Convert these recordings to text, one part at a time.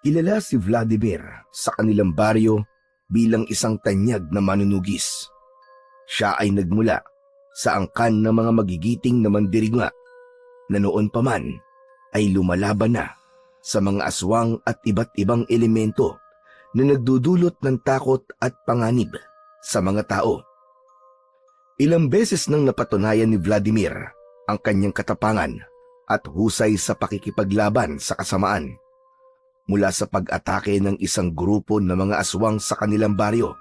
Kilala si Vladimir sa kanilang baryo bilang isang tanyag na manunugis. Siya ay nagmula sa angkan ng mga magigiting na mandirigma na noon pa man ay lumalaban na sa mga aswang at iba't ibang elemento na nagdudulot ng takot at panganib sa mga tao. Ilang beses nang napatunayan ni Vladimir ang kanyang katapangan at husay sa pakikipaglaban sa kasamaan. Mula sa pag-atake ng isang grupo ng mga aswang sa kanilang baryo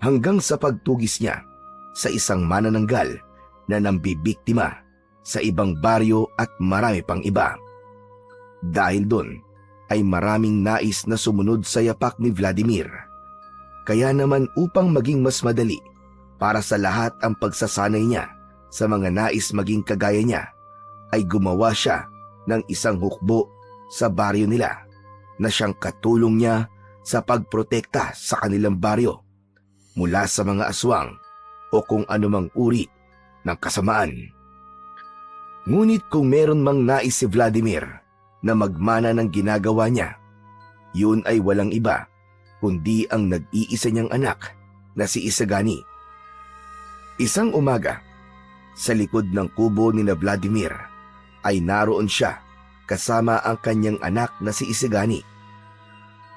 hanggang sa pagtugis niya sa isang manananggal na nambibiktima sa ibang baryo at marami pang iba. Dahil doon ay maraming nais na sumunod sa yapak ni Vladimir. Kaya naman upang maging mas madali para sa lahat ang pagsasanay niya sa mga nais maging kagaya niya, ay gumawa siya ng isang hukbo sa baryo nila na siyang katulong niya sa pagprotekta sa kanilang baryo mula sa mga aswang o kung anumang uri ng kasamaan. Ngunit kung meron mang nais si Vladimir na magmana ng ginagawa niya, yun ay walang iba kundi ang nag-iisa niyang anak na si Isagani. Isang umaga, sa likod ng kubo ni na Vladimir ay naroon siya kasama ang kanyang anak na si Isagani.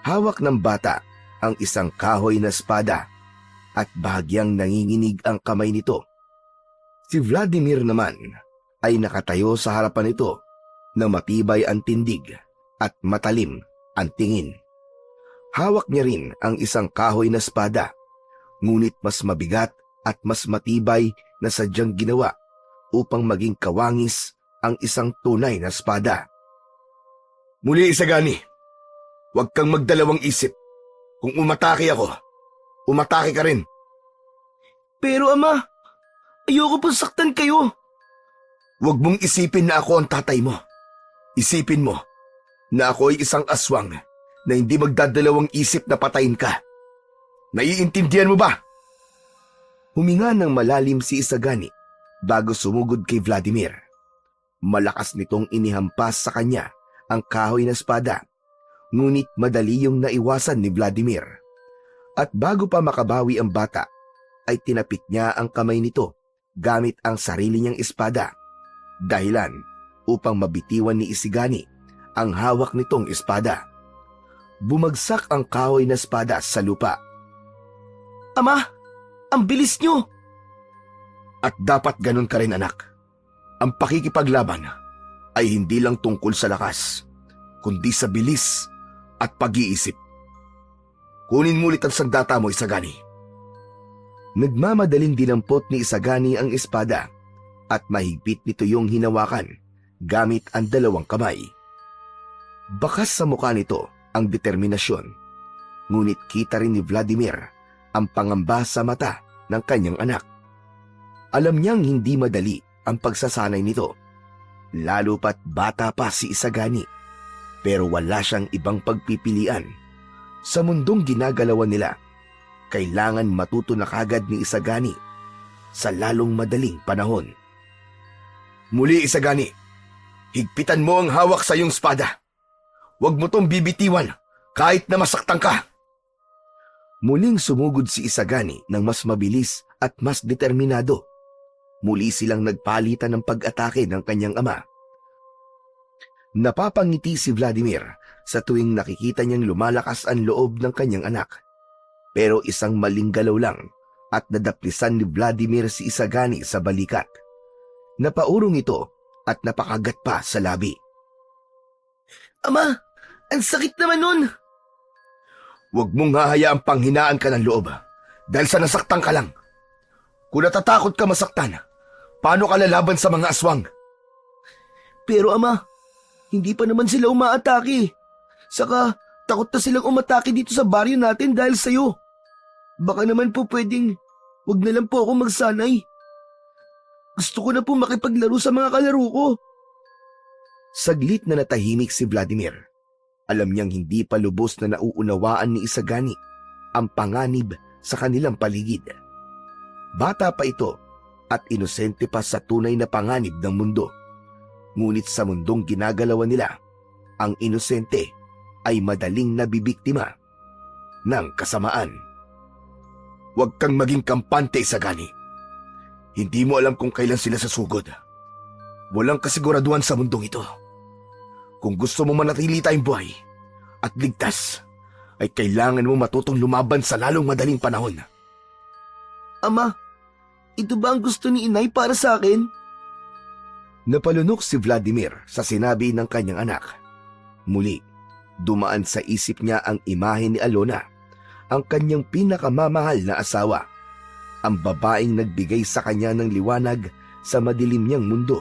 Hawak ng bata ang isang kahoy na espada at bahagyang nanginginig ang kamay nito. Si Vladimir naman ay nakatayo sa harapan nito na matibay ang tindig at matalim ang tingin. Hawak niya rin ang isang kahoy na espada, ngunit mas mabigat at mas matibay na sadyang ginawa upang maging kawangis ang isang tunay na espada. Muli, Isagani, huwag kang magdalawang isip. Kung umatake ako, umatake ka rin. Pero ama, ayoko pong saktan kayo. Huwag mong isipin na ako ang tatay mo. Isipin mo na ako ay isang aswang na hindi magdadalawang isip na patayin ka. Naiintindihan mo ba? Huminga ng malalim si Isagani bago sumugod kay Vladimir. Malakas nitong inihampas sa kanya ang kahoy na espada, ngunit madali yung naiwasan ni Vladimir. At bago pa makabawi ang bata, ay tinapik niya ang kamay nito gamit ang sarili niyang espada, dahilan upang mabitiwan ni Isagani ang hawak nitong espada. Bumagsak ang kahoy na espada sa lupa. Ama, ang bilis niyo! At dapat ganun ka rin, anak. Ang pakikipaglaban ay hindi lang tungkol sa lakas, kundi sa bilis at pag-iisip. Kunin mo ulit ang sandata mo, Isagani. Nagmamadaling dinampot ni Isagani ang espada at mahigpit nito yung hinawakan gamit ang dalawang kamay. Bakas sa mukha nito ang determinasyon, ngunit kita rin ni Vladimir ang pangamba sa mata ng kanyang anak. Alam niyang hindi madali ang pagsasanay nito, lalo pat bata pa si Isagani, pero wala siyang ibang pagpipilian. Sa mundong ginagalawan nila, kailangan matuto na kagad ni Isagani sa lalong madaling panahon. Muli, Isagani, higpitan mo ang hawak sa iyong espada. Huwag mo tong bibitiwan kahit na masaktan ka. Muling sumugod si Isagani ng mas mabilis at mas determinado. Muli silang nagpalitan ng pag-atake ng kanyang ama. Napapangiti si Vladimir sa tuwing nakikita niyang lumalakas ang loob ng kanyang anak. Pero isang maling galaw lang at nadaplisan ni Vladimir si Isagani sa balikat. Napaurong ito at napakagat pa sa labi. Ama, ang sakit naman nun! Huwag mong hahayaang panghinaan ka ng loob dahil sa nasaktan ka lang. Kung natatakot ka masaktan, paano ka lalaban sa mga aswang? Pero ama, hindi pa naman sila umaatake. Saka takot na silang umatake dito sa baryo natin dahil sa'yo. Baka naman po pwedeng wag na lang po ako magsanay. Gusto ko na po makipaglaro sa mga kalaro ko. Saglit na natahimik si Vladimir. Alam niyang hindi pa lubos na nauunawaan ni Isagani ang panganib sa kanilang paligid. Bata pa ito at inosente pa sa tunay na panganib ng mundo. Ngunit sa mundong ginagalawan nila, ang inosente ay madaling nabibiktima ng kasamaan. Huwag kang maging kampante, Isagani. Hindi mo alam kung kailan sila sasugod. Walang kasiguraduhan sa mundong ito. Kung gusto mo manatili tayong buhay at ligtas, ay kailangan mo matutong lumaban sa lalong madaling panahon. Ama, ito ba ang gusto ni inay para sa akin? Napalunok si Vladimir sa sinabi ng kanyang anak. Muli, dumaan sa isip niya ang imahe ni Alona, ang kanyang pinakamamahal na asawa, ang babaeng nagbigay sa kanya ng liwanag sa madilim niyang mundo.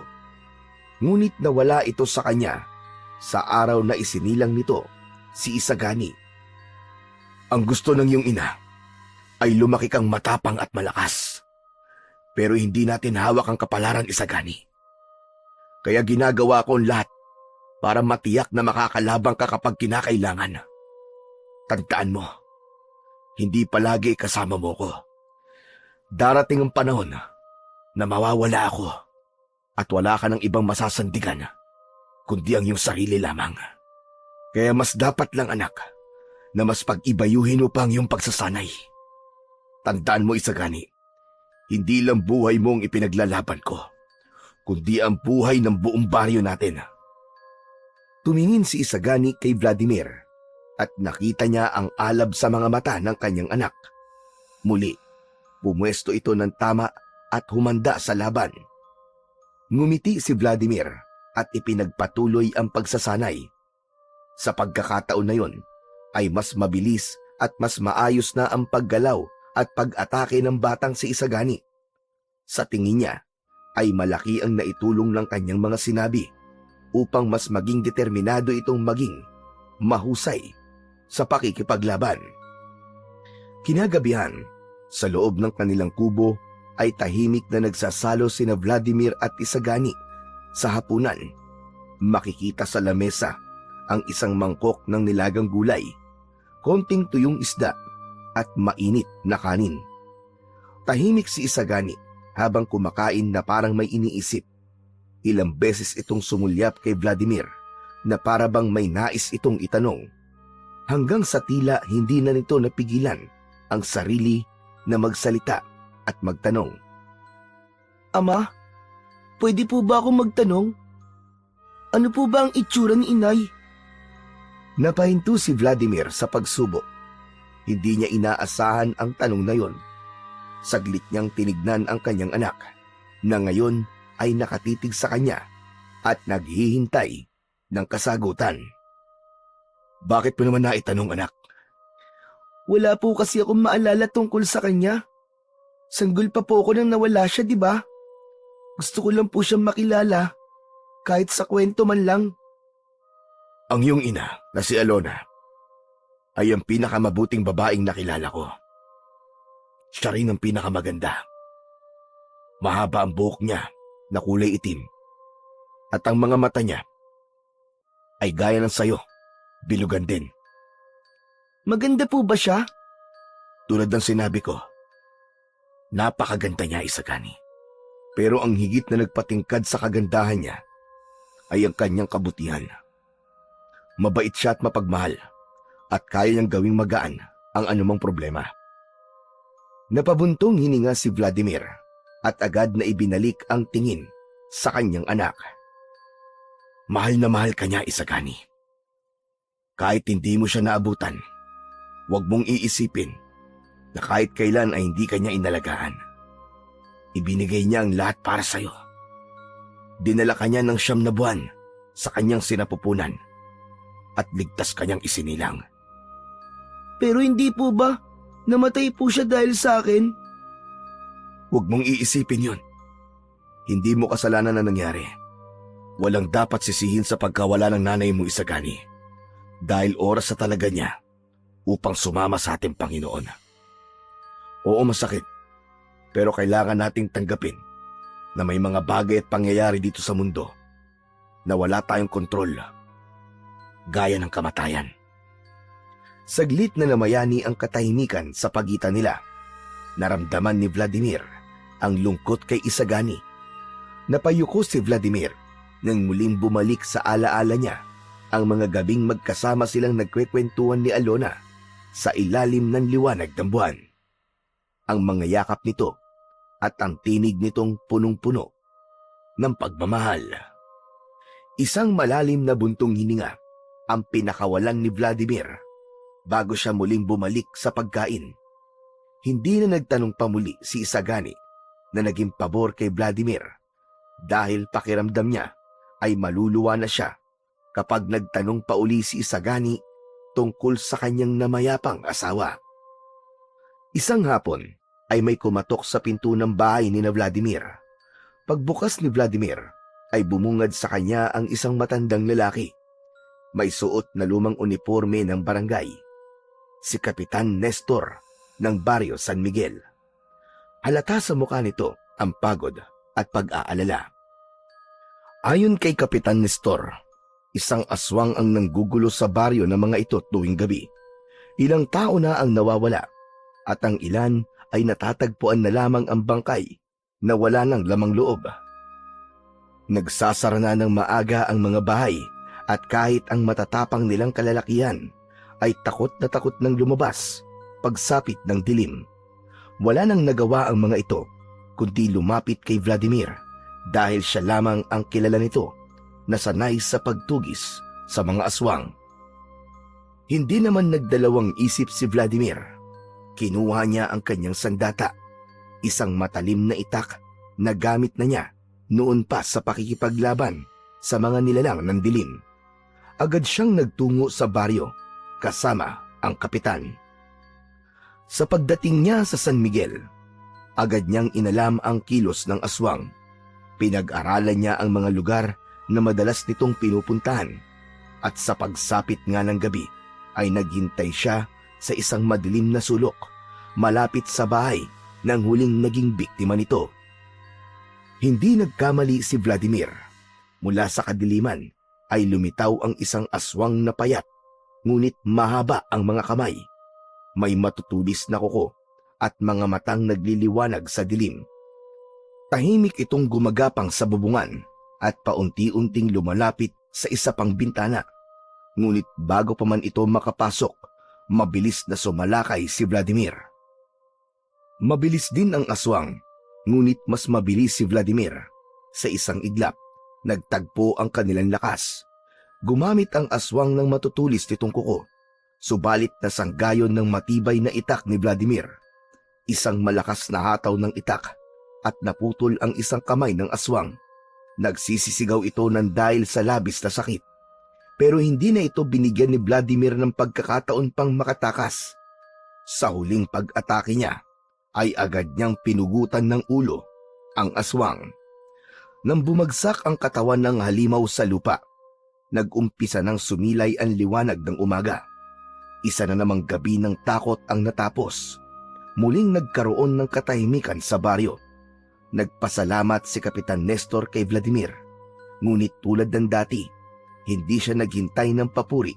Ngunit nawala ito sa kanya sa araw na isinilang nito si Isagani. Ang gusto ng iyong ina ay lumaki kang matapang at malakas. Pero hindi natin hawak ang kapalaran, Isagani. Kaya ginagawa ko ang lahat para matiyak na makakalabang ka kapag kinakailangan. Tandaan mo, hindi palagi kasama mo ko. Darating ang panahon na mawawala ako at wala ka ng ibang masasandigan kundi ang iyong sarili lamang. Kaya mas dapat lang, anak, na mas pag-ibayuhin mo pa ang iyong pagsasanay. Tandaan mo, Isagani, hindi lang buhay mo ang ipinaglalaban ko, kundi ang buhay ng buong baryo natin. Tumingin si Isagani kay Vladimir at nakita niya ang alab sa mga mata ng kanyang anak. Muli, pumwesto ito ng tama at humanda sa laban. Ngumiti si Vladimir at ipinagpatuloy ang pagsasanay. Sa pagkakataon na yon, ay mas mabilis at mas maayos na ang paggalaw at pag-atake ng batang si Isagani. Sa tingin niya, ay malaki ang naitulong ng kanyang mga sinabi upang mas maging determinado itong maging mahusay sa pakikipaglaban. Kinagabihan, sa loob ng kanilang kubo ay tahimik na nagsasalo sina Vladimir at Isagani sa hapunan. Makikita sa lamesa ang isang mangkok ng nilagang gulay, konting tuyong isda at mainit na kanin. Tahimik si Isagani habang kumakain na parang may iniisip. Ilang beses itong sumulyap kay Vladimir na parabang may nais itong itanong. Hanggang sa tila hindi na nito napigilan ang sarili na magsalita at magtanong. Ama, pwede po ba akong magtanong? Ano po ba ang itsura ni inay? Napahinto si Vladimir sa pagsubok. Hindi niya inaasahan ang tanong na yon. Saglit niyang tinignan ang kanyang anak na ngayon ay nakatitig sa kanya at naghihintay ng kasagutan. Bakit mo naman naitanong, anak? Wala po kasi akong maalala tungkol sa kanya. Sanggol pa po ako nang nawala siya, di ba? Gusto ko lang po siyang makilala, kahit sa kwento man lang. Ang iyong ina na si Alona ay ang pinakamabuting babaeng nakilala ko. Siya rin ang pinakamaganda. Mahaba ang buhok niya na kulay itim at ang mga mata niya ay gaya ng sayo, bilugan din. Maganda po ba siya? Tulad ng sinabi ko, napakaganda niya, Isagani. Pero ang higit na nagpatingkad sa kagandahan niya ay ang kanyang kabutihan. Mabait siya at mapagmahal at kaya niyang gawing magaan ang anumang problema. Napabuntong hininga si Vladimir at agad na ibinalik ang tingin sa kanyang anak. Mahal na mahal ka niya, Isagani. Kahit hindi mo siya naabutan, huwag mong iisipin na kahit kailan ay hindi kanya inalagaan. Ibinigay niya ang lahat para sa'yo. Dinala kanya ng 9 na buwan sa kanyang sinapupunan at ligtas kanyang isinilang. Pero hindi po ba namatay po siya dahil sa akin? Huwag mong iisipin yun. Hindi mo kasalanan na nangyari. Walang dapat sisihin sa pagkawala ng nanay mo, Isagani, dahil oras sa talaga niya upang sumama sa ating Panginoon. Oo, masakit, pero kailangan nating tanggapin na may mga bagay at pangyayari dito sa mundo na wala tayong kontrol, gaya ng kamatayan. Saglit na namayani ang katahimikan sa pagitan nila. Naramdaman ni Vladimir ang lungkot kay Isagani. Napayuko si Vladimir nang muling bumalik sa alaala niya ang mga gabing magkasama silang nagkwekwentuhan ni Alona sa ilalim ng liwanag ng buwan. Ang mga yakap nito at ang tinig nitong punong-puno ng pagmamahal. Isang malalim na buntong hininga ang pinakawalan ni Vladimir bago siya muling bumalik sa pagkain. Hindi na nagtanong pa muli si Isagani na naging pabor kay Vladimir dahil pakiramdam niya ay maluluwa na siya kapag nagtanong pa uli si Isagani tungkol sa kanyang namayapang asawa. Isang hapon ay may kumatok sa pinto ng bahay ni Vladimir. Pagbukas ni Vladimir ay bumungad sa kanya ang isang matandang lalaki. May suot na lumang uniforme ng barangay. Si Kapitan Nestor ng Baryo San Miguel. Halata sa mukha nito ang pagod at pag-aalala. Ayon kay Kapitan Nestor, isang aswang ang nanggugulo sa baryo ng mga ito tuwing gabi. Ilang tao na ang nawawala at ang ilan ay natatagpuan na lamang ang bangkay na wala ng lamang loob. Nagsasara na ng maaga ang mga bahay at kahit ang matatapang nilang kalalakihan ay takot na takot nang lumabas pagsapit ng dilim. Wala nang nagawa ang mga ito kundi lumapit kay Vladimir dahil siya lamang ang kilala nito na sanay sa pagtugis sa mga aswang. Hindi naman nagdalawang isip si Vladimir. Kinuha niya ang kanyang sandata, isang matalim na itak na gamit na niya noon pa sa pakikipaglaban sa mga nilalang ng dilim. Agad siyang nagtungo sa baryo kasama ang kapitan. Sa pagdating niya sa San Miguel, agad niyang inalam ang kilos ng aswang. Pinag-aralan niya ang mga lugar na madalas nitong pinupuntahan at sa pagsapit nga ng gabi ay naghintay siya sa isang madilim na sulok malapit sa bahay ng huling naging biktima nito. Hindi nagkamali si Vladimir. Mula sa kadiliman ay lumitaw ang isang aswang na payat, ngunit mahaba ang mga kamay. May matutulis na kuko at mga matang nagliliwanag sa dilim. Tahimik itong gumagapang sa bubungan at paunti-unting lumalapit sa isa pang bintana. Ngunit bago pa man ito makapasok, mabilis na sumalakay si Vladimir. Mabilis din ang aswang, ngunit mas mabilis si Vladimir. Sa isang iglap, nagtagpo ang kanilang lakas. Gumamit ang aswang ng matutulis nitong kuko, subalit nasanggayon ng matibay na itak ni Vladimir. Isang malakas na hataw ng itak at naputol ang isang kamay ng aswang. Nagsisisigaw ito ng dahil sa labis na sakit. Pero hindi na ito binigyan ni Vladimir ng pagkakataon pang makatakas. Sa huling pag-atake niya, ay agad niyang pinugutan ng ulo ang aswang. Nang bumagsak ang katawan ng halimaw sa lupa, nag-umpisa ng sumilay ang liwanag ng umaga. Isa na namang gabi ng takot ang natapos. Muling nagkaroon ng katahimikan sa baryo. Nagpasalamat si Kapitan Nestor kay Vladimir. Ngunit tulad ng dati, hindi siya naghintay ng papuri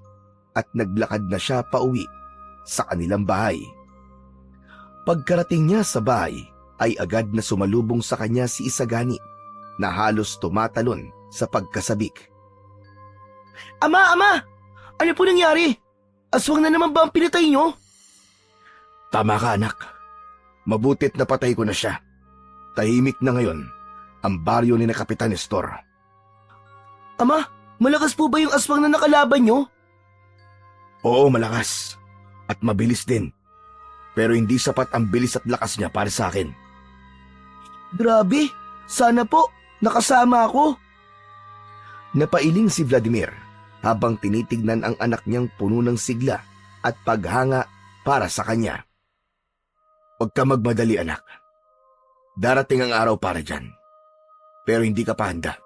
at naglakad na siya pauwi sa kanilang bahay. Pagkarating niya sa bahay, ay agad na sumalubong sa kanya si Isagani na halos tumatalon sa pagkasabik. Ama! Ama! Ano po nangyari? Aswang na naman ba ang pinatay niyo? Tama ka, anak. Mabutit na patay ko na siya. Tahimik na ngayon ang baryo ni na Kapitan Nestor. Ama, malakas po ba yung aswang na nakalaban niyo? Oo, malakas. At mabilis din. Pero hindi sapat ang bilis at lakas niya para sa akin. Grabe, sana po, nakasama ako. Napailing si Vladimir habang tinitignan ang anak niyang puno ng sigla at paghanga para sa kanya. Huwag ka magmadali, anak. Darating ang araw para dyan. Pero hindi ka pa handa.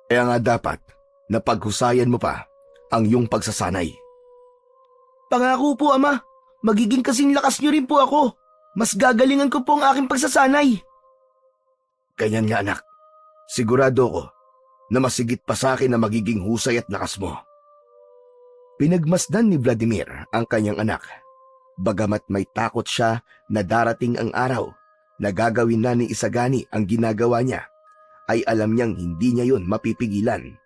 Kaya nga dapat na paghusayan mo pa ang iyong pagsasanay. Pangako po, Ama. Magiging kasing lakas niyo rin po ako. Mas gagalingan ko po ang aking pagsasanay. Ganyan nga, anak. Sigurado ko na masigit pa sa akin na magiging husay at lakas mo. Pinagmasdan ni Vladimir ang kanyang anak. Bagamat may takot siya na darating ang araw na gagawin na ni Isagani ang ginagawa niya, ay alam niyang hindi niya yun mapipigilan.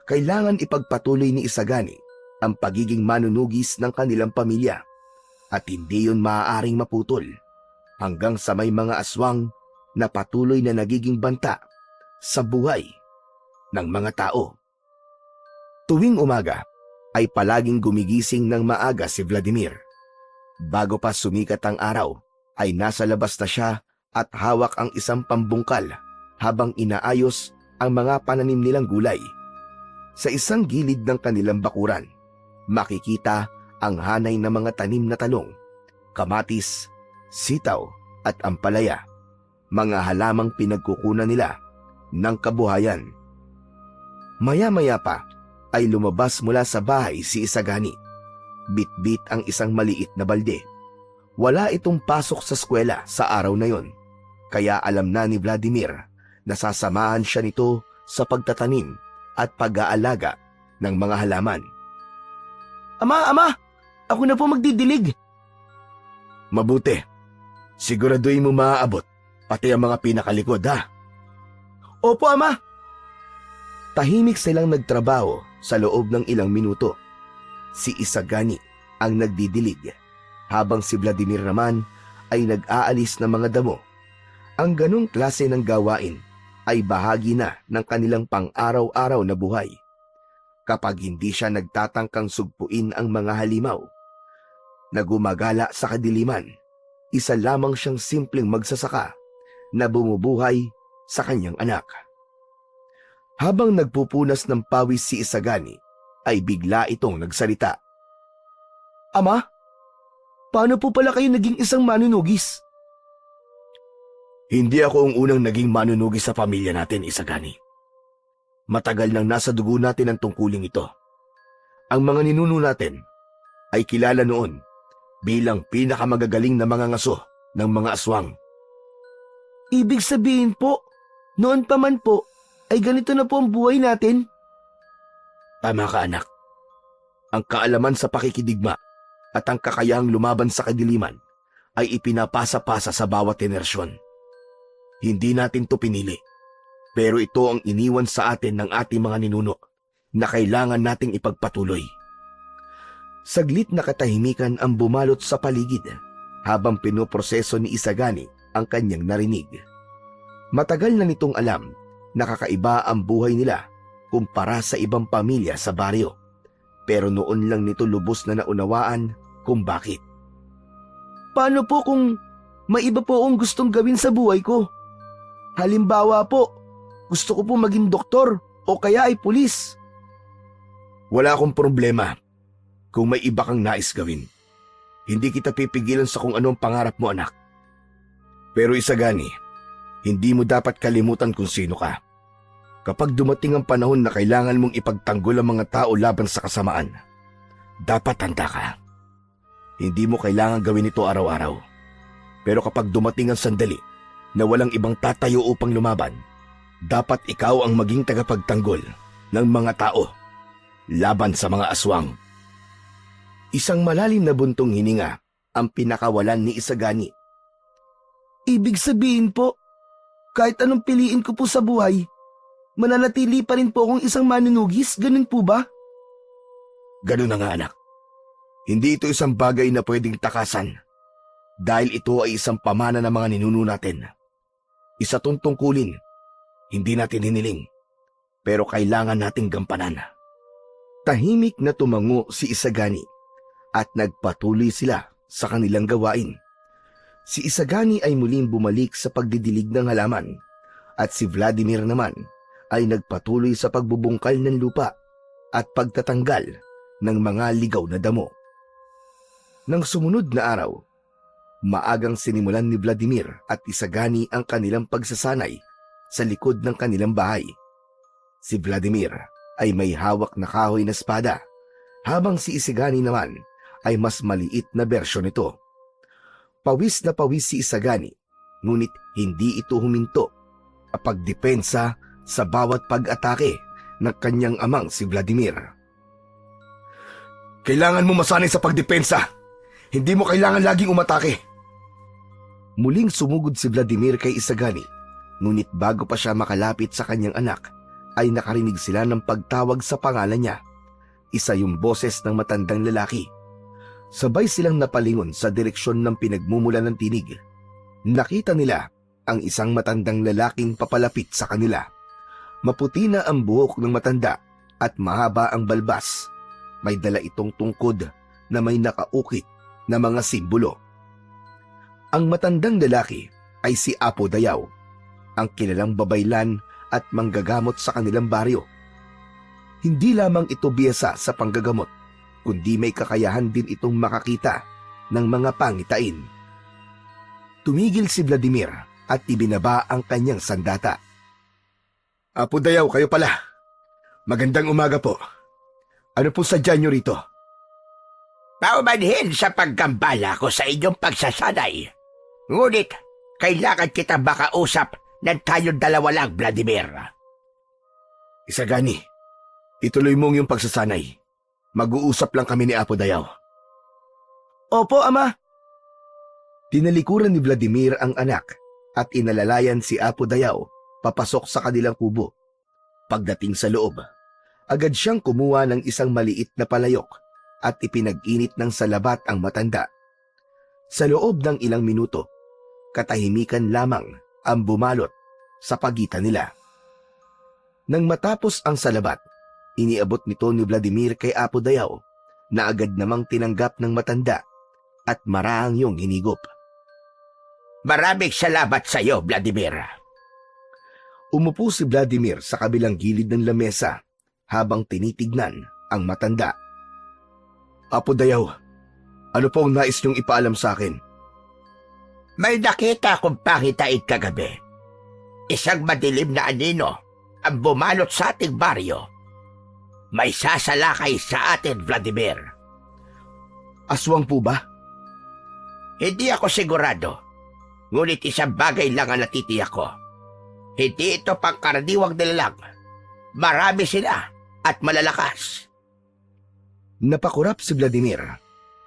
Kailangan ipagpatuloy ni Isagani ang pagiging manunugis ng kanilang pamilya at hindi yun maaaring maputol hanggang sa may mga aswang na patuloy na nagiging banta sa buhay ng mga tao. Tuwing umaga ay palaging gumigising ng maaga si Vladimir. Bago pa sumikat ang araw ay nasa labas na siya at hawak ang isang pambungkal habang inaayos ang mga pananim nilang gulay. Sa isang gilid ng kanilang bakuran, makikita ang hanay ng mga tanim na talong, kamatis, sitaw at ampalaya, mga halamang pinagkukunan nila ng kabuhayan. Maya-maya pa ay lumabas mula sa bahay si Isagani. Bitbit ang isang maliit na balde. Wala itong pasok sa eskwela sa araw na yon, kaya alam na ni Vladimir na sasamahan siya nito sa pagtatanim at pag-aalaga ng mga halaman. Ama! Ako na po magdidilig. Mabuti. Siguraduhin mo maaabot, pati ang mga pinakalikod, ha? Opo, Ama. Tahimik silang nagtrabaho sa loob ng ilang minuto. Si Isagani ang nagdidilig, habang si Vladimir naman ay nag-aalis ng mga damo. Ang ganong klase ng gawain ay bahagi na ng kanilang pang-araw-araw na buhay. Kapag hindi siya nagtatangkang sugpuin ang mga halimaw na gumagala sa kadiliman, isa lamang siyang simpleng magsasaka na bumubuhay sa kanyang anak. Habang nagpupunas ng pawis si Isagani, ay bigla itong nagsalita. Ama, paano po pala kayo naging isang manunugis? Hindi ako ang unang naging manunugis sa pamilya natin, Isagani. Matagal nang nasa dugo natin ang tungkuling ito. Ang mga ninuno natin ay kilala noon bilang pinakamagagaling na mga ngaso ng mga aswang. Ibig sabihin po, noon pa man po, ay ganito na po ang buhay natin? Tama ka, anak. Ang kaalaman sa pakikidigma at ang kakayahang lumaban sa kadiliman ay ipinapasa-pasa sa bawat henerasyon. Hindi natin to pinili, pero ito ang iniwan sa atin ng ating mga ninuno na kailangan nating ipagpatuloy. Saglit na katahimikan ang bumalot sa paligid habang pinoproseso ni Isagani ang kanyang narinig. Matagal na nitong alam na kakaiba ang buhay nila kumpara sa ibang pamilya sa baryo, pero noon lang nito lubos na naunawaan kung bakit. Paano po kung may iba po akong gustong gawin sa buhay ko? Halimbawa po, gusto ko po maging doktor o kaya ay pulis. Wala akong problema kung may iba kang nais gawin. Hindi kita pipigilan sa kung anong pangarap mo, anak. Pero Isagani, hindi mo dapat kalimutan kung sino ka. Kapag dumating ang panahon na kailangan mong ipagtanggol ang mga tao laban sa kasamaan, dapat handa ka. Hindi mo kailangan gawin ito araw-araw. Pero kapag dumating ang sandali na walang ibang tatayo upang lumaban, dapat ikaw ang maging tagapagtanggol ng mga tao laban sa mga aswang. Isang malalim na buntong hininga ang pinakawalan ni Isagani. Ibig sabihin po, kahit anong piliin ko po sa buhay, mananatili pa rin po akong isang manunugis, ganun po ba? Ganun na nga, anak. Hindi ito isang bagay na pwedeng takasan dahil ito ay isang pamana ng mga ninuno natin. Isa tong tungkulin, hindi natin hiniling, pero kailangan nating gampanan. Tahimik na tumango si Isagani at nagpatuloy sila sa kanilang gawain. Si Isagani ay muling bumalik sa pagdidilig ng halaman at si Vladimir naman ay nagpatuloy sa pagbubungkal ng lupa at pagtatanggal ng mga ligaw na damo. Nang sumunod na araw, maagang sinimulan ni Vladimir at Isagani ang kanilang pagsasanay sa likod ng kanilang bahay. Si Vladimir ay may hawak na kahoy na espada, habang si Isagani naman ay mas maliit na bersyon nito. Pawis na pawis si Isagani, ngunit hindi ito huminto kapag depensa sa bawat pag-atake ng kanyang amang si Vladimir. Kailangan mo masanay sa pagdepensa. Hindi mo kailangan laging umatake. Muling sumugod si Vladimir kay Isagani, ngunit bago pa siya makalapit sa kanyang anak, ay nakarinig sila ng pagtawag sa pangalan niya. Isa yung boses ng matandang lalaki. Sabay silang napalingon sa direksyon ng pinagmumula ng tinig. Nakita nila ang isang matandang lalaking papalapit sa kanila. Maputi na ang buhok ng matanda at mahaba ang balbas. May dala itong tungkod na may nakaukit na mga simbolo. Ang matandang lalaki ay si Apo Dayaw, ang kilalang babaylan at manggagamot sa kanilang baryo. Hindi lamang ito biyasa sa panggagamot, kundi may kakayahan din itong makakita ng mga pangitain. Tumigil si Vladimir at ibinaba ang kanyang sandata. Apo Dayaw, kayo pala. Magandang umaga po. Ano po sadya nyo rito? Paumanhin sa paggambala ko sa inyong pagsasanay. Ngunit, kailangan kita makausap ng tayong dalawa lang, Vladimir. Isagani, ituloy mong yung pagsasanay. Mag-uusap lang kami ni Apo Dayaw. Opo, Ama. Tinalikuran ni Vladimir ang anak at inalalayan si Apo Dayaw papasok sa kanilang kubo. Pagdating sa loob, agad siyang kumuha ng isang maliit na palayok at ipinag-init ng salabat ang matanda. Sa loob ng ilang minuto, katahimikan lamang ang bumalot sa pagitan nila. Nang matapos ang salabat, iniabot nito ni Vladimir kay Apo Dayaw na agad namang tinanggap ng matanda at maraang yung hinigop. Maraming salamat sa iyo, Vladimir. Umupo si Vladimir sa kabilang gilid ng lamesa habang tinitignan ang matanda. Apo Dayaw, ano po ang nais niyong ipaalam sa akin? May nakita akong pangitain kagabi. Isang madilim na anino ang bumalot sa ating baryo. May sasalakay sa atin, Vladimir. Aswang po ba? Hindi ako sigurado. Ngunit isang bagay lang ang natitiyak ko. Hindi ito pangkaraniwang nilalang. Marami sila at malalakas. Napakurap si Vladimir.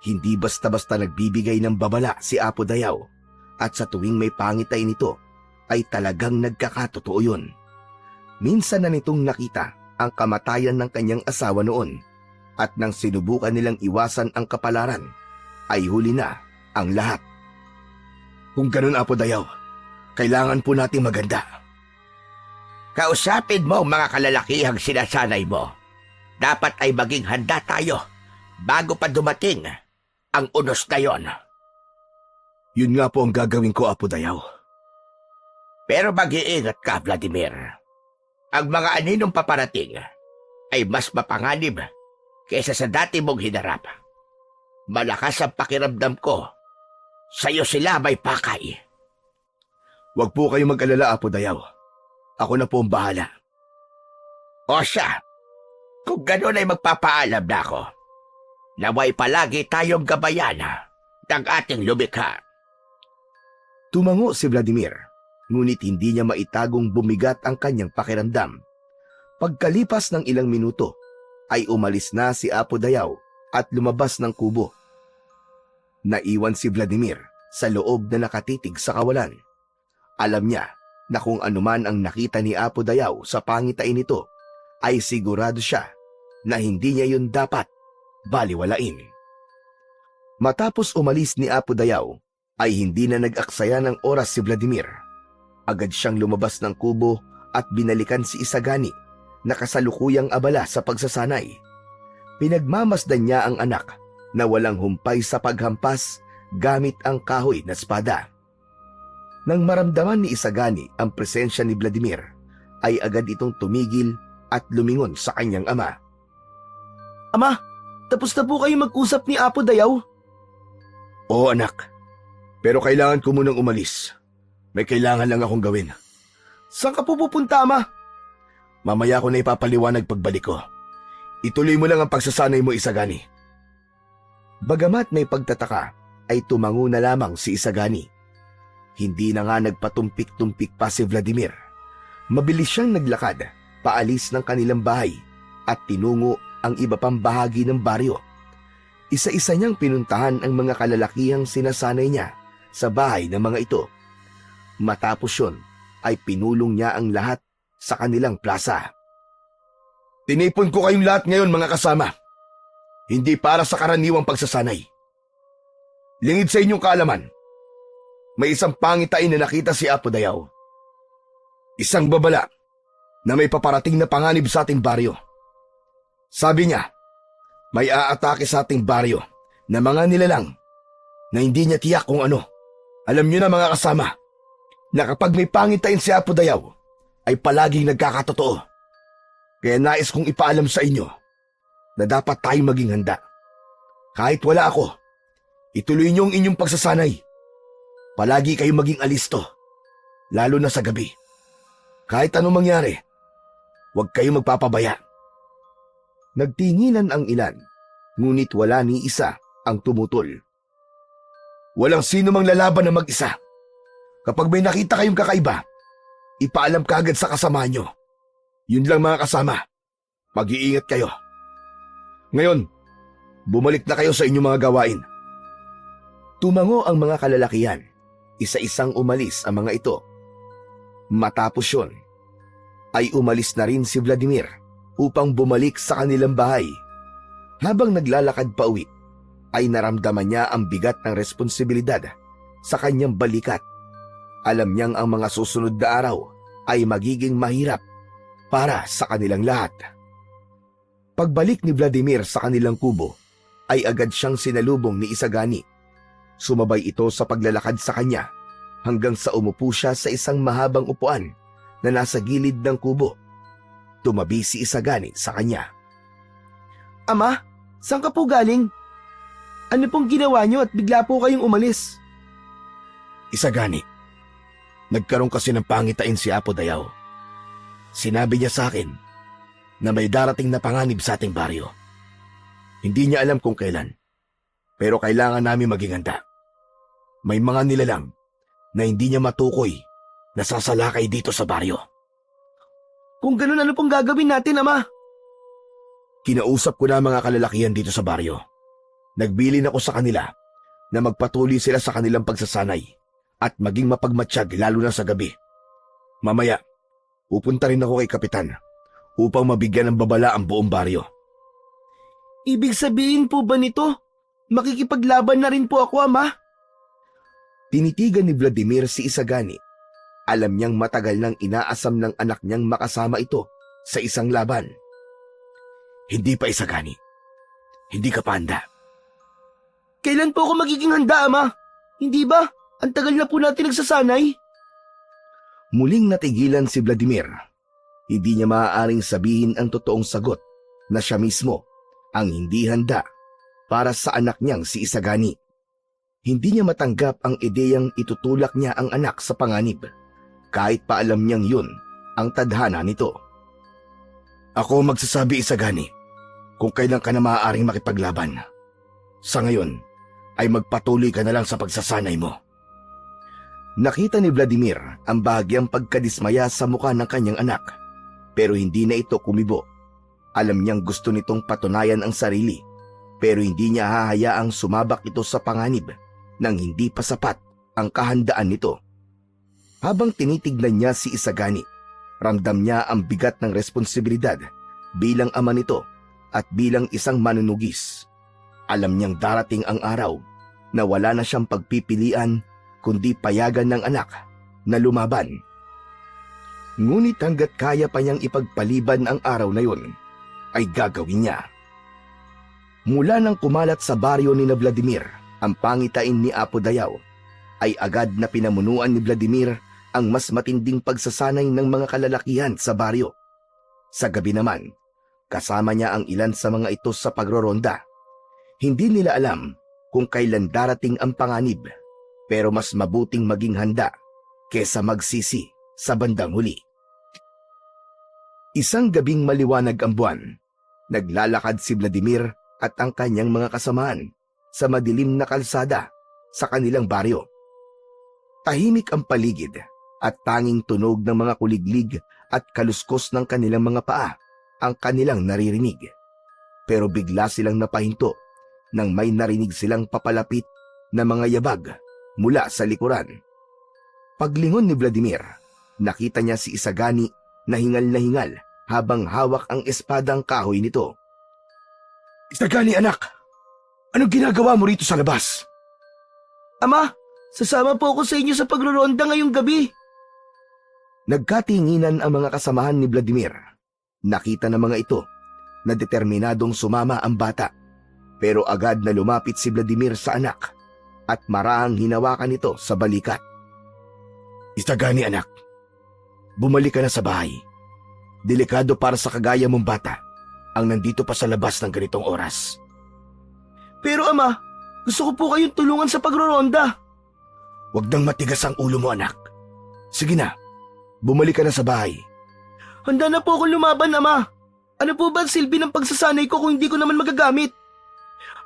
Hindi basta-basta nagbibigay ng babala si Apo Dayaw at sa tuwing may pangitay nito ay talagang nagkakatotoo yun. Minsan na nitong nakita ang kamatayan ng kanyang asawa noon at nang sinubukan nilang iwasan ang kapalaran ay huli na ang lahat. Kung ganun, Apo Dayaw, kailangan po nating maganda. Kausapin mo ang mga kalalakihang sinasanay mo. Dapat ay maging handa tayo bago pa dumating ang unos na yon. Yun nga po ang gagawin ko, Apo Dayaw. Pero mag-iingat ka, Vladimir. Ang mga aninong paparating ay mas mapanganib kaysa sa dati mong hinarap. Malakas ang pakiramdam ko. Sa'yo sila may pakay. Huwag po kayong mag-alala, Apo Dayaw. Ako na po ang bahala. O siya, kung gano'n ay magpapaalam na ako. Naway palagi tayong gabayan ng ating lumikha. Tumango si Vladimir, ngunit hindi niya maitagong bumigat ang kanyang pakiramdam. Pagkalipas ng ilang minuto, ay umalis na si Apo Dayaw at lumabas ng kubo. Naiwan si Vladimir sa loob na nakatitig sa kawalan. Alam niya na kung anuman ang nakita ni Apo Dayaw sa pangitain nito, ay sigurado siya na hindi niya yun dapat baliwalain. Matapos umalis ni Apo Dayaw, ay hindi na nag-aksaya ng oras si Vladimir. Agad siyang lumabas ng kubo at binalikan si Isagani na kasalukuyang abala sa pagsasanay. Pinagmamasdan niya ang anak na walang humpay sa paghampas gamit ang kahoy na espada. Nang maramdaman ni Isagani ang presensya ni Vladimir, ay agad itong tumigil at lumingon sa kanyang ama. Ama, tapos na po kayo mag-usap ni Apo Dayaw? Oo, anak. Pero kailangan ko munang umalis. May kailangan lang akong gawin. Saan ka po pupunta, Ama? Mamaya ko na ipapaliwanag pagbalik ko. Ituloy mo lang ang pagsasanay mo, Isagani. Bagamat may pagtataka, ay tumango na lamang si Isagani. Hindi na nga nagpatumpik-tumpik pa si Vladimir. Mabilis siyang naglakad, paalis ng kanilang bahay, at tinungo ang iba pang bahagi ng baryo. Isa-isa niyang pinuntahan ang mga kalalakihang sinasanay niya sa bahay ng mga ito. Matapos yun, ay pinulong niya ang lahat sa kanilang plaza. Tinipon ko kayong lahat ngayon mga kasama. Hindi para sa karaniwang pagsasanay. Lingid sa inyong kaalaman, may isang pangitain na nakita si Apo Dayaw. Isang babala na may paparating na panganib sa ating baryo. Sabi niya, may aatake sa ating baryo na mga nilalang na hindi niya tiyak kung ano. Alam niyo na mga kasama, na kapag may pangitain si Apo Dayaw, ay palaging nagkakatotoo. Kaya nais kong ipaalam sa inyo na dapat tayong maging handa. Kahit wala ako, ituloy niyo ang inyong pagsasanay. Palagi kayong maging alisto, lalo na sa gabi. Kahit anong mangyari, huwag kayong magpapabaya. Nagtinginan ang ilan, ngunit wala ni isa ang tumutol. Walang sino mang lalaban na mag-isa. Kapag may nakita kayong kakaiba, ipaalam kaagad sa kasama nyo. Yun lang mga kasama, mag-iingat kayo. Ngayon, bumalik na kayo sa inyong mga gawain. Tumango ang mga kalalakihan, isa-isang umalis ang mga ito. Matapos yun, ay umalis na rin si Vladimir upang bumalik sa kanilang bahay. Habang naglalakad pa uwi, ay naramdaman niya ang bigat ng responsibilidad sa kanyang balikat. Alam niyang ang mga susunod na araw ay magiging mahirap para sa kanilang lahat. Pagbalik ni Vladimir sa kanilang kubo, ay agad siyang sinalubong ni Isagani. Sumabay ito sa paglalakad sa kanya hanggang sa umupo siya sa isang mahabang upuan na nasa gilid ng kubo. Tumabi si Isagani sa kanya. Ama, saan ka po galing? Ano pong ginawa niyo at bigla po kayong umalis? Isagani, nagkaroon kasi ng pangitain si Apo Dayaw. Sinabi niya sa akin na may darating na panganib sa ating baryo. Hindi niya alam kung kailan, pero kailangan namin maging handa. May mga nilalang na hindi niya matukoy na sasalakay dito sa baryo. Kung ganun, ano pong gagawin natin, Ama? Kinausap ko na ang mga kalalakihan dito sa baryo. Nagbilin ako sa kanila na magpatuloy sila sa kanilang pagsasanay at maging mapagmatsyag lalo na sa gabi. Mamaya, pupunta rin ako kay Kapitan upang mabigyan ng babala ang buong baryo. Ibig sabihin po ba nito, makikipaglaban na rin po ako, Ama? Tinitigan ni Vladimir si Isagani. Alam niyang matagal nang inaasam ng anak niyang makasama ito sa isang laban. Hindi pa, Isagani. Hindi ka pa handa. Kailan po ako magiging handa, Ama? Hindi ba? Ang tagal na po natin nagsasanay. Muling natigilan si Vladimir. Hindi niya maaaring sabihin ang totoong sagot na siya mismo ang hindi handa para sa anak niyang si Isagani. Hindi niya matanggap ang ideyang itutulak niya ang anak sa panganib, kahit pa alam niyang yun ang tadhana nito. Ako magsasabi, Isagani, kung kailan ka na maaaring makipaglaban. Sa ngayon, ay magpatuloy ka na lang sa pagsasanay mo. Nakita ni Vladimir ang bahagyang pagkadismaya sa mukha ng kanyang anak, pero hindi na ito kumibo. Alam niyang gusto nitong patunayan ang sarili, pero hindi niya hahayaang sumabak ito sa panganib nang hindi pa sapat ang kahandaan nito. Habang tinitignan niya si Isagani, ramdam niya ang bigat ng responsibilidad bilang ama nito at bilang isang manunugis. Alam niyang darating ang araw na wala na siyang pagpipilian kundi payagan ng anak na lumaban. Ngunit hanggat kaya pa niyang ipagpaliban ang araw na yun, ay gagawin niya. Mula nang kumalat sa baryo ni Vladimir ang pangitain ni Apo Dayaw, ay agad na pinamunuan ni Vladimir ang mas matinding pagsasanay ng mga kalalakihan sa baryo. Sa gabi naman, kasama niya ang ilan sa mga ito sa pagroronda. Hindi nila alam kung kailan darating ang panganib, pero mas mabuting maging handa kesa magsisi sa bandang huli. Isang gabing maliwanag ang buwan, naglalakad si Vladimir at ang kanyang mga kasamaan sa madilim na kalsada sa kanilang baryo. Tahimik ang paligid at tanging tunog ng mga kuliglig at kaluskos ng kanilang mga paa ang kanilang naririnig. Pero bigla silang napahinto nang may narinig silang papalapit na mga yabag mula sa likuran. Paglingon ni Vladimir, nakita niya si Isagani na hingal habang hawak ang espadang kahoy nito. Isagani anak, anong ginagawa mo rito sa labas? Ama, sasama po ako sa inyo sa pagroronda ngayong gabi. Nagkatinginan ang mga kasamahan ni Vladimir. Nakita ng mga ito na determinadong sumama ang bata. Pero agad na lumapit si Vladimir sa anak at marahang hinawakan ito sa balikat. Isagani anak, bumalik ka na sa bahay. Delikado para sa kagaya mong bata ang nandito pa sa labas ng ganitong oras. Pero ama, gusto ko po kayong tulungan sa pagroronda. Huwag nang matigas ang ulo mo anak. Sige na, bumalik ka na sa bahay. Handa na po akong lumaban, ama. Ano po ba ang silbi ng pagsasanay ko kung hindi ko naman magagamit?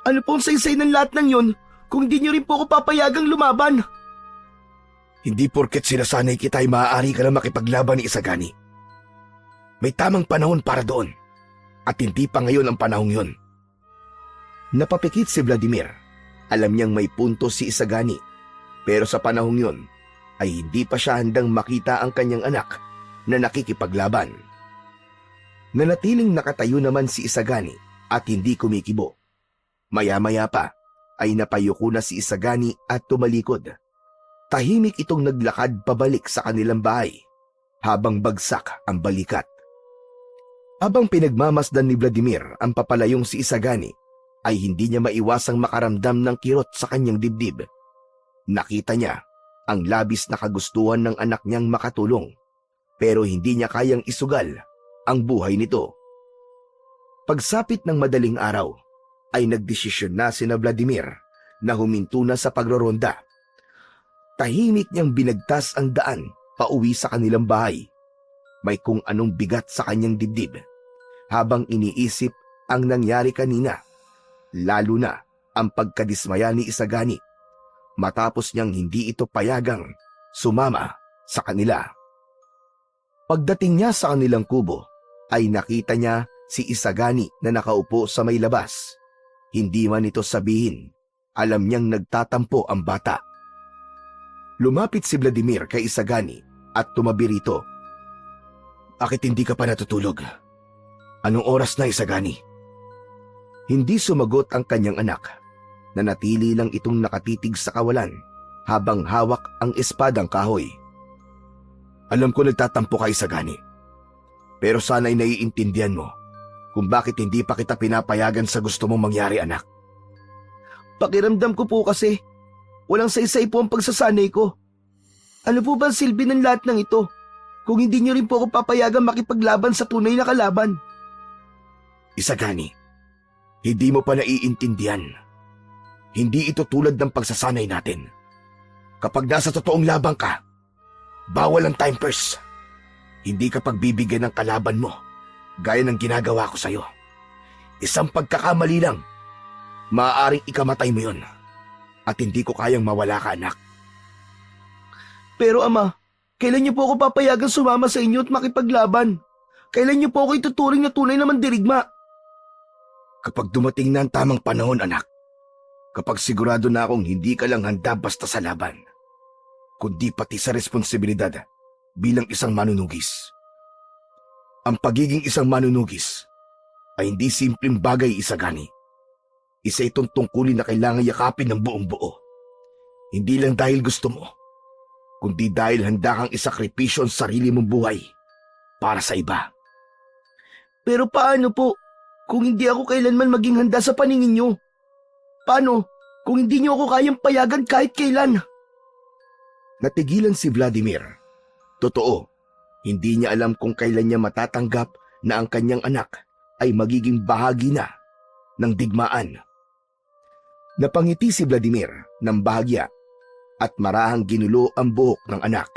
Ano pong saysay ng lahat ng yon kung hindi niyo rin po ako papayagang lumaban? Hindi porket sinasanay kita ay maaari ka na makipaglaban ni Isagani. May tamang panahon para doon at hindi pa ngayon ang panahong yon. Napapikit si Vladimir. Alam niyang may punto si Isagani. Pero sa panahong yon ay hindi pa siya handang makita ang kanyang anak na nakikipaglaban. Nanatiling nakatayo naman si Isagani at hindi kumikibo. Maya-maya pa ay napayuko na si Isagani at tumalikod. Tahimik itong naglakad pabalik sa kanilang bahay habang bagsak ang balikat. Habang pinagmamasdan ni Vladimir ang papalayong si Isagani, ay hindi niya maiwasang makaramdam ng kirot sa kanyang dibdib. Nakita niya ang labis na kagustuhan ng anak niyang makatulong, pero hindi niya kayang isugal ang buhay nito. Pagsapit ng madaling araw, ay nagdesisyon na sina Vladimir na huminto na sa pagroronda. Tahimik niyang binagtas ang daan pauwi sa kanilang bahay. May kung anong bigat sa kanyang dibdib habang iniisip ang nangyari kanina, lalo na ang pagkadismaya ni Isagani matapos niyang hindi ito payagang sumama sa kanila. Pagdating niya sa kanilang kubo, ay nakita niya si Isagani na nakaupo sa may labas. Hindi man ito sabihin, alam niyang nagtatampo ang bata. Lumapit si Vladimir kay Isagani at tumabi rito. Bakit hindi ka pa natutulog? Anong oras na, Isagani? Hindi sumagot ang kanyang anak. Nanatili lang itong nakatitig sa kawalan habang hawak ang espadang kahoy. Alam ko nagtatampo ka, Isagani. Pero sana'y naiintindihan mo kung bakit hindi pa kita pinapayagan sa gusto mong mangyari, anak. Pakiramdam ko po kasi, walang saysay po ang pagsasanay ko. Ano po ba ang silbi ng lahat ng ito kung hindi niyo rin po ako papayagan makipaglaban sa tunay na kalaban? Isagani, hindi mo pa naiintindihan. Hindi ito tulad ng pagsasanay natin. Kapag nasa totoong laban ka, bawal ang time purse. Hindi ka pagbibigyan ng kalaban mo, gaya ng ginagawa ko sa'yo. Isang pagkakamali lang, maaaring ikamatay mo yon. At hindi ko kayang mawala ka, anak. Pero ama, kailan niyo po ako papayagan sumama sa inyo at makipaglaban? Kailan niyo po ako ituturing na tunay na mandirigma? Kapag dumating na ang tamang panahon, anak. Kapag sigurado na akong hindi ka lang handa basta sa laban, kundi pati sa responsibilidad bilang isang manunugis. Ang pagiging isang manunugis ay hindi simpleng bagay, Isagani. Isa itong tungkulin na kailangan yakapin ng buong buo. Hindi lang dahil gusto mo, kundi dahil handa kang isakripisyo ang sarili mong buhay para sa iba. Pero paano po kung hindi ako kailanman maging handa sa paningin niyo? Paano kung hindi niyo ako kayang payagan kahit kailan? Natigilan si Vladimir. Totoo, hindi niya alam kung kailan niya matatanggap na ang kanyang anak ay magiging bahagi na ng digmaan. Napangiti si Vladimir ng bahagya at marahang ginulo ang buhok ng anak.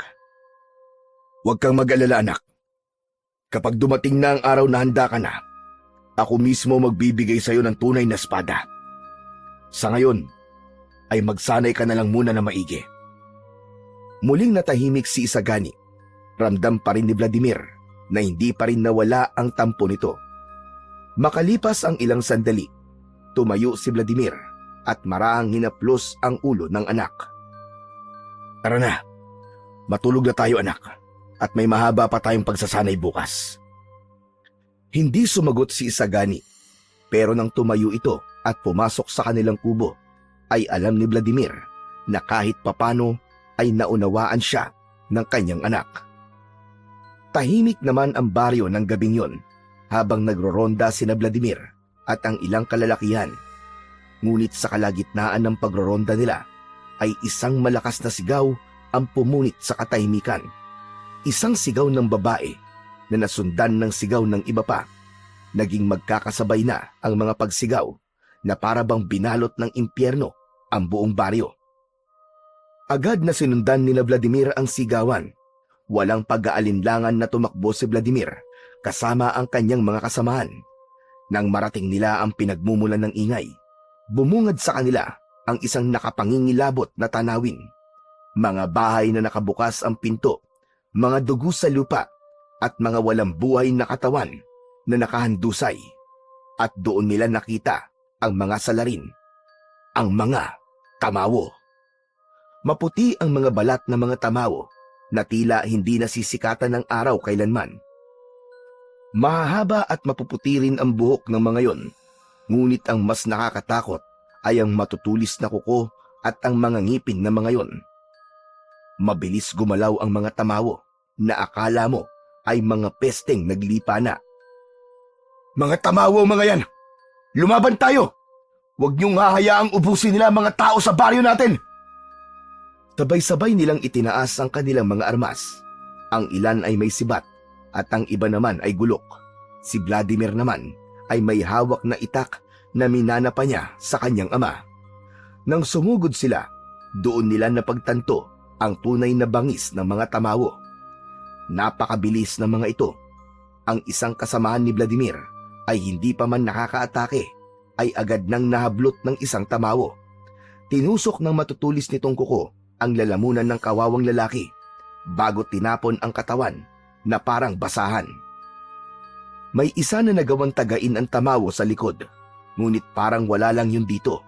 Huwag kang mag-alala, anak. Kapag dumating na ang araw na handa ka na, ako mismo magbibigay sa iyo ng tunay na espada. Sa ngayon, ay magsanay ka na lang muna na maigi. Muling natahimik si Isagani. Ramdam pa rin ni Vladimir na hindi pa rin nawala ang tampo nito. Makalipas ang ilang sandali, tumayo si Vladimir at marahang hinaplos ang ulo ng anak. Tara na, matulog na tayo, anak, at may mahaba pa tayong pagsasanay bukas. Hindi sumagot si Isagani, pero nang tumayo ito at pumasok sa kanilang kubo, ay alam ni Vladimir na kahit papano ay naunawaan siya ng kanyang anak. Tahimik naman ang baryo ng gabing yon habang nagroronda sina Vladimir at ang ilang kalalakihan. Ngunit sa kalagitnaan ng pagroronda nila ay isang malakas na sigaw ang pumunit sa katahimikan. Isang sigaw ng babae na nasundan ng sigaw ng iba pa. Naging magkakasabay na ang mga pagsigaw na para bang binalot ng impyerno ang buong baryo. Agad na sinundan ni Vladimir ang sigawan. Walang pag-aalinlangan na tumakbo si Vladimir kasama ang kanyang mga kasamahan. Nang marating nila ang pinagmumulan ng ingay, bumungad sa kanila ang isang nakapangingilabot na tanawin. Mga bahay na nakabukas ang pinto, mga dugo sa lupa at mga walang buhay na katawan na nakahandusay. At doon nila nakita ang mga salarin, ang mga tamawo. Maputi ang mga balat ng mga tamawo na tila hindi nasisikatan ng araw kailanman. Mahahaba at mapuputi rin ang buhok ng mga yon, ngunit ang mas nakakatakot ay ang matutulis na kuko at ang mga ngipin ng mga yon. Mabilis gumalaw ang mga tamawo na akala mo ay mga pesteng naglipa na. Mga tamawo mga yan! Lumaban tayo! Huwag niyong hahayaang ubusin nila mga tao sa baryo natin! Sabay-sabay nilang itinaas ang kanilang mga armas. Ang ilan ay may sibat at ang iba naman ay gulok. Si Vladimir naman ay may hawak na itak na minana pa niya sa kanyang ama. Nang sumugod sila, doon nila napagtanto ang tunay na bangis ng mga tamawo. Napakabilis ng mga ito. Ang isang kasamahan ni Vladimir ay hindi pa man nakakaatake, ay agad nang nahablot ng isang tamawo. Tinusok ng matutulis nitong kuko ang lalamunan ng kawawang lalaki bago tinapon ang katawan na parang basahan. May isa na nagawang tagain ang tamawo sa likod, ngunit parang wala lang yun dito.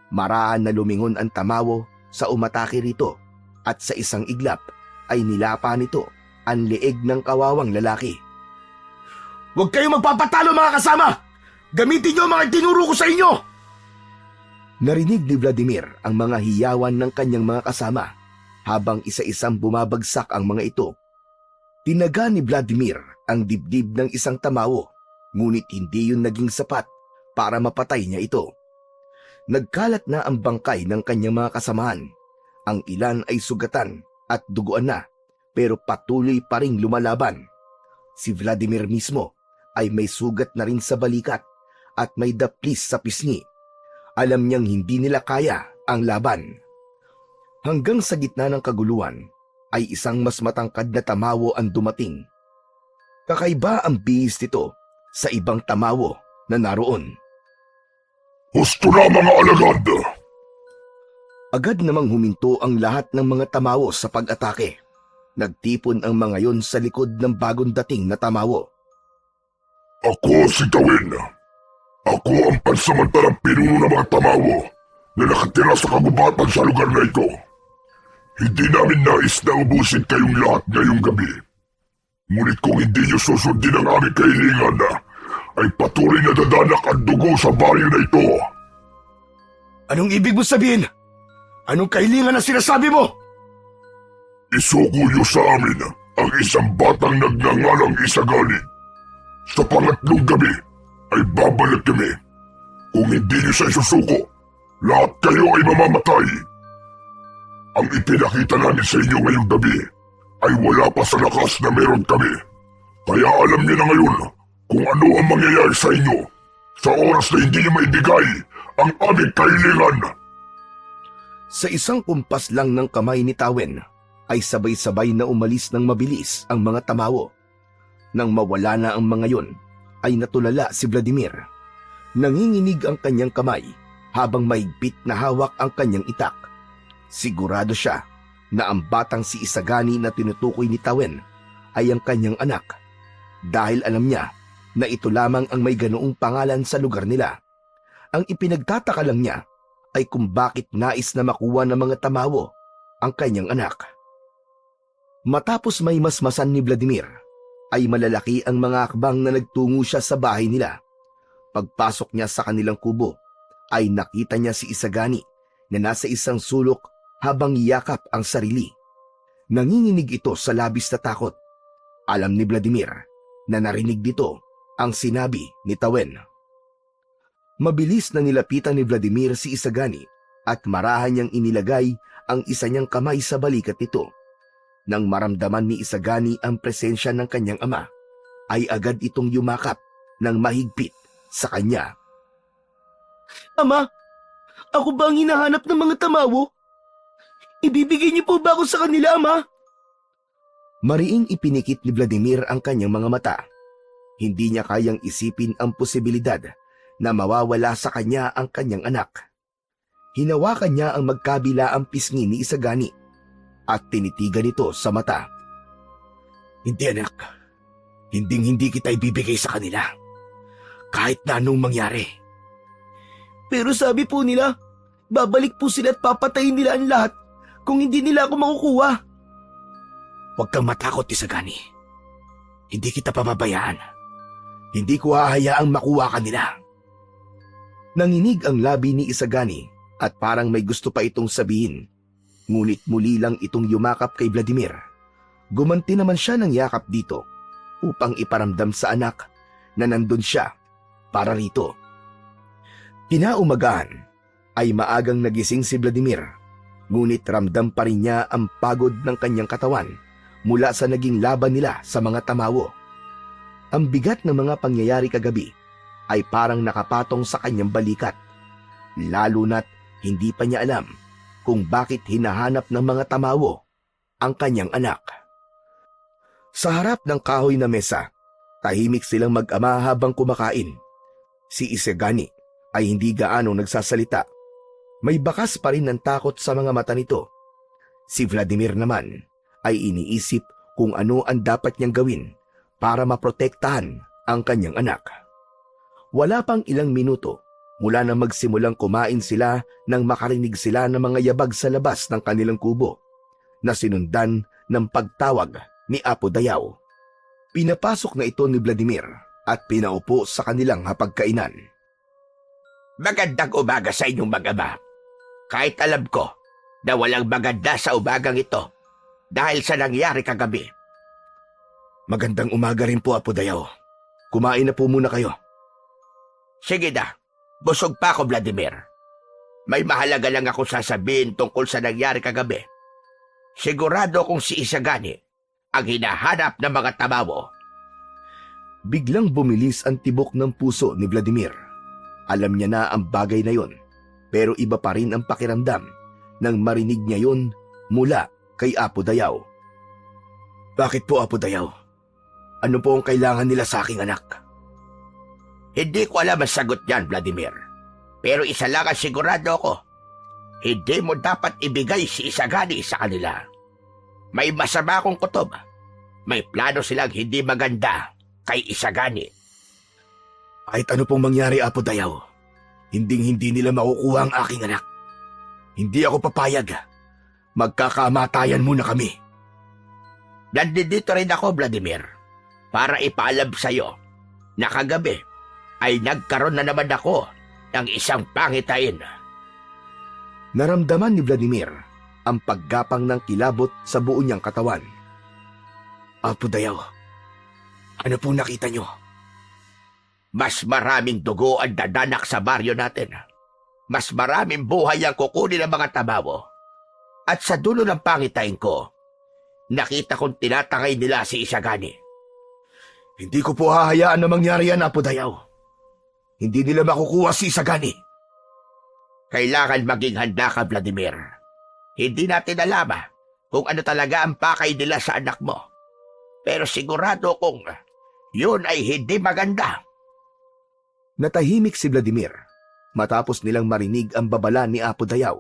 Maraan na lumingon ang tamawo sa umatake rito at sa isang iglap ay nilapa nito ang leeg ng kawawang lalaki. Huwag kayong magpapatalo mga kasama! Gamitin niyo ang mga tinuro ko sa inyo! Narinig ni Vladimir ang mga hiyawan ng kanyang mga kasama habang isa-isang bumabagsak ang mga ito. Tinaga ni Vladimir ang dibdib ng isang tamawo, ngunit hindi yun naging sapat para mapatay niya ito. Nagkalat na ang bangkay ng kanyang mga kasamahan. Ang ilan ay sugatan at duguan na, pero patuloy pa ring lumalaban. Si Vladimir mismo ay may sugat na rin sa balikat at may daplis sa pisngi. Alam niyang hindi nila kaya ang laban. Hanggang sa gitna ng kaguluhan ay isang mas matangkad na tamawo ang dumating. Kakaiba ang bihis nito sa ibang tamawo na naroon. Husto na mga alagad! Agad namang huminto ang lahat ng mga tamawo sa pag-atake. Nagtipon ang mga yon sa likod ng bagong dating na tamawo. Ako si Tawin. Ako ang pansamantalang pinuno ng mga tamawo na nakatira sa kagubatan sa lugar na ito. Hindi namin nais na ubusin kayong lahat ngayong gabi. Ngunit kung hindi niyo susundin ang aming kahilingan, ay patuloy na dadanak ang dugo sa baryo na ito. Anong ibig mo sabihin? Anong kahilingan na sinasabi mo? Isuko niyo sa amin ang isang batang nagngangalang Isagani. Sa pangatlong gabi ay babalik kami. Kung hindi niyo siya isusuko, lahat kayo ay mamamatay. Ang ipinakita namin sa inyo ngayong gabi ay wala pa sa lakas na meron kami. Kaya alam niyo na ngayon kung ano ang mangyayari sa inyo sa oras na hindi niyo maibigay ang aming kahilingan. Sa isang kumpas lang ng kamay ni Tawen ay sabay-sabay na umalis ng mabilis ang mga tamawo. Nang mawala na ang mga yon, ay natulala si Vladimir. Nanginginig ang kanyang kamay habang mahigpit na hawak ang kanyang itak. Sigurado siya na ang batang si Isagani na tinutukoy ni Tawen ay ang kanyang anak, dahil alam niya na ito lamang ang may ganoong pangalan sa lugar nila. Ang ipinagtataka lang niya ay kung bakit nais na makuha ng mga tamawo ang kanyang anak. Matapos may masmasan ni Vladimir, ay malalaki ang mga akbang na nagtungo siya sa bahay nila. Pagpasok niya sa kanilang kubo, ay nakita niya si Isagani na nasa isang sulok habang yakap ang sarili. Nanginginig ito sa labis na takot. Alam ni Vladimir na narinig dito ang sinabi ni Tawen. Mabilis na nilapitan ni Vladimir si Isagani at marahan niyang inilagay ang isa niyang kamay sa balikat nito. Nang maramdaman ni Isagani ang presensya ng kanyang ama, ay agad itong yumakap ng mahigpit sa kanya. Ama, ako ba ang hinahanap ng mga tamawo? Ibibigay niyo po ba ako sa kanila, Ama? Mariing ipinikit ni Vladimir ang kanyang mga mata. Hindi niya kayang isipin ang posibilidad na mawawala sa kanya ang kanyang anak. Hinawakan niya ang magkabilaang pisngi ni Isagani at tinitigan ito sa mata. Hindi, anak. Hindi kita ibibigay sa kanila. Kahit na anong mangyari. Pero sabi po nila, babalik po sila at papatayin nila ang lahat kung hindi nila ako makukuha. Huwag kang matakot, Isagani. Hindi kita pababayaan. Hindi ko hahayaang makuha ka nila. Nanginig ang labi ni Isagani at parang may gusto pa itong sabihin. Ngunit muli lang itong yumakap kay Vladimir. Gumanti naman siya ng yakap dito upang iparamdam sa anak na nandun siya para rito. Kinaumagahan ay maagang nagising si Vladimir, ngunit ramdam pa rin niya ang pagod ng kanyang katawan mula sa naging laban nila sa mga tamawo. Ang bigat ng mga pangyayari kagabi ay parang nakapatong sa kanyang balikat, lalo na't hindi pa niya alam kung bakit hinahanap ng mga tamawo ang kanyang anak. Sa harap ng kahoy na mesa, tahimik silang mag-ama habang kumakain. Si Isagani ay hindi gaano nagsasalita. May bakas pa rin ng takot sa mga mata nito. Si Vladimir naman ay iniisip kung ano ang dapat niyang gawin para maprotektahan ang kanyang anak. Wala pang ilang minuto mula na magsimulang kumain sila nang makarinig sila ng mga yabag sa labas ng kanilang kubo na sinundan ng pagtawag ni Apo Dayaw. Pinapasok na ito ni Vladimir at pinaupo sa kanilang hapagkainan. Magandang umaga sa inyong mag-ama. Kahit alam ko na walang maganda sa umagang ito dahil sa nangyari kagabi. Magandang umaga rin po, Apo Dayaw. Kumain na po muna kayo. Sige na, busog pa ako, Vladimir. May mahalaga lang ako sasabihin tungkol sa nangyari kagabi. Sigurado kung si Isagani ang hinahanap ng mga tamawo. Biglang bumilis ang tibok ng puso ni Vladimir. Alam niya na ang bagay na yon, pero iba pa rin ang pakiramdam nang marinig niya yon mula kay Apo Dayaw. Bakit po, Apo Dayaw? Ano po ang kailangan nila sa aking anak? Hindi ko alam ang sagot niyan, Vladimir. Pero isa lang ang sigurado ko. Hindi mo dapat ibigay si Isagani sa kanila. May masama akong kutob. May plano silang hindi maganda kay Isagani. Kahit ano pong mangyari, Apo Dayaw, hindi nila makukuha ang aking anak. Hindi ako papayag. Magkakamatayan muna kami. Nandito rin ako, Vladimir, para ipaalam sa'yo na kagabi ay nagkaroon na naman ako ng isang pangitain. Naramdaman ni Vladimir ang paggapang ng kilabot sa buo niyang katawan. Apo Dayaw, ano po nakita niyo? Mas maraming dugo ang dadanak sa baryo natin. Mas maraming buhay ang kukunin ng mga tamawo. At sa dulo ng pangitain ko, nakita kong tinatangay nila si Isagani. Hindi ko po hahayaan na mangyari yan, Apo Dayaw. Hindi nila makukuha si Isagani. Kailangan maging handa ka, Vladimir. Hindi natin alam kung ano talaga ang pakay nila sa anak mo. Pero sigurado kong yun ay hindi maganda. Natahimik si Vladimir matapos nilang marinig ang babala ni Apo Dayaw.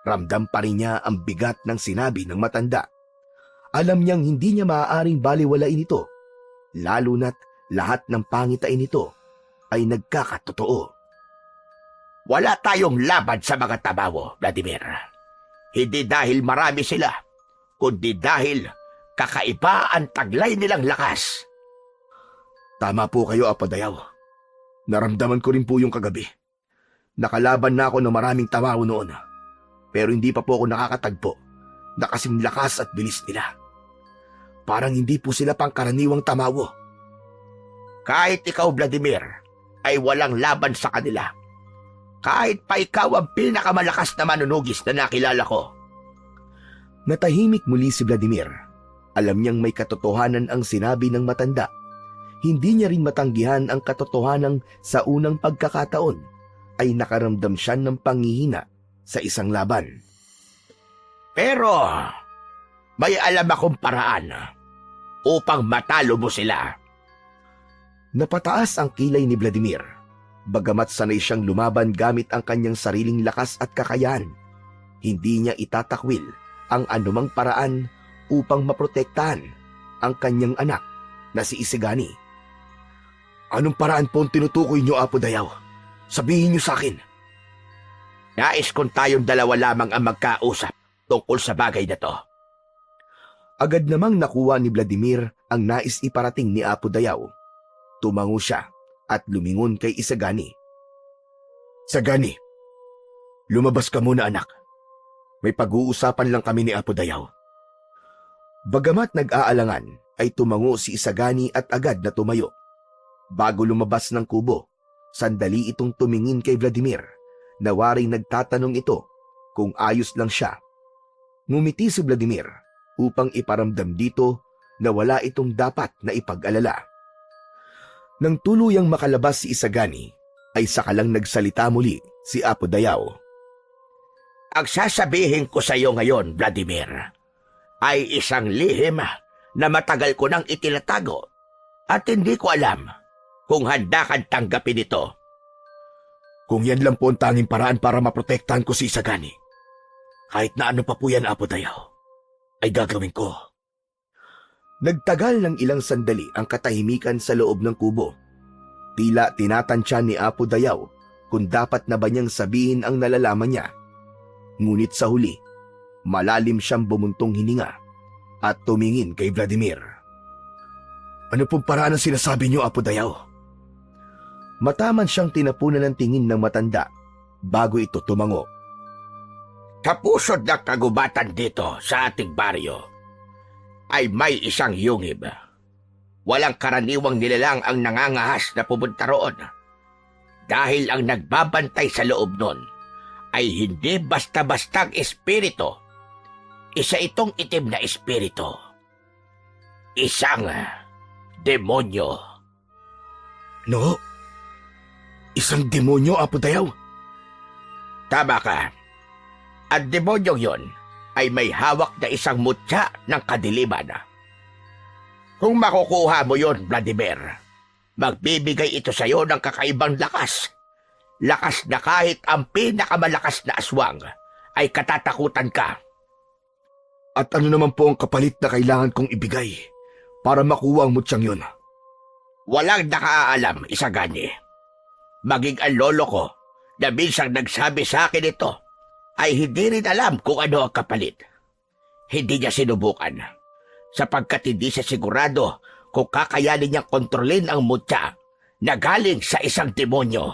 Ramdam pa rin niya ang bigat ng sinabi ng matanda. Alam niyang hindi niya maaaring baliwalain ito, lalo na't lahat ng pangitain nito ay nagkakatotoo. Wala tayong laban sa mga tamawo, Vladimir. Hindi dahil marami sila, kundi dahil Kakaiba ang taglay nilang lakas. Tama po kayo, Apo Dayaw. Naramdaman ko rin po yung kagabi. Nakalaban na ako ng maraming tamaw noon. Pero hindi pa po ako nakakatagpo na kasing lakas at bilis nila. Parang hindi po sila pangkaraniwang tamawo. Kahit ikaw, Vladimir, ay walang laban sa kanila. Kahit pa ikaw ang pinakamalakas na manunugis na nakilala ko. Natahimik muli si Vladimir. Alam niyang may katotohanan ang sinabi ng matanda. Hindi niya rin matanggihan ang katotohanan sa unang pagkakataon ay nakaramdam siya ng panghihina sa isang laban. Pero may alam akong paraan upang matalo mo sila. Napataas ang kilay ni Vladimir. Bagamat sanay siyang lumaban gamit ang kanyang sariling lakas at kakayahan, hindi niya itatakwil ang anumang paraan upang maprotektahan ang kanyang anak na si Isigani. Anong paraan po ang tinutukoy niyo, Apo Dayaw? Sabihin niyo sa akin. Nais kong tayong dalawa lamang ang magkausap tungkol sa bagay na to. Agad namang nakuha ni Vladimir ang nais iparating ni Apo Dayaw. Tumango siya at lumingon kay Isagani. Sagani, lumabas ka muna, anak. May pag-uusapan lang kami ni Apo Dayaw. Bagamat nag-aalangan, ay tumango si Isagani at agad na tumayo. Bago lumabas ng kubo, sandali itong tumingin kay Vladimir, na waring nagtatanong ito kung ayos lang siya. Ngumiti si Vladimir upang iparamdam dito na wala itong dapat na ipag-alala. Nang tuluyang makalabas si Isagani, ay sakalang nagsalita muli si Apo Dayaw. Ang sasabihin ko sa iyo ngayon, Vladimir, ay isang lihim na matagal ko nang itinatago at hindi ko alam kung handa kang tanggapin ito. Kung yan lang po ang tanging paraan para maprotektahan ko si Isagani, kahit na ano pa po yan, Apo Dayaw, ay gagawin ko. Nagtagal ng ilang sandali ang katahimikan sa loob ng kubo. Tila tinatansya ni Apo Dayaw kung dapat na ba niyang sabihin ang nalalaman niya. Ngunit sa huli, malalim siyang bumuntong hininga at tumingin kay Vladimir. Ano pong paraan ang sinasabi niyo, Apo Dayaw? Mataman siyang tinapunan ng tingin ng matanda bago ito tumango. Kapusod ng kagubatan dito sa ating baryo ay may isang yungib. Walang karaniwang nilalang ang nangangahas na pumunta roon. Dahil ang nagbabantay sa loob nun ay hindi basta-bastang espiritu. Isa itong itim na espiritu. Isang demonyo. No? Isang demonyo, Apo Dayaw? Tama ka. Ang demonyong yon ay may hawak na isang mutya ng kadiliman. Kung makukuha mo yon, Vladimir, magbibigay ito sa iyo ng kakaibang lakas. Lakas na kahit ang pinakamalakas na aswang ay katatakutan ka. At ano naman po ang kapalit na kailangan kong ibigay para makuha ang mutyang yun? Walang nakaalam, Isagani. Maging ang lolo ko na minsang nagsabi sa akin ito ay hindi rin alam kung ano ang kapalit. Hindi niya sinubukan sapagkat hindi siya sigurado kung kakayanin niyang kontrolin ang mutya na galing sa isang demonyo.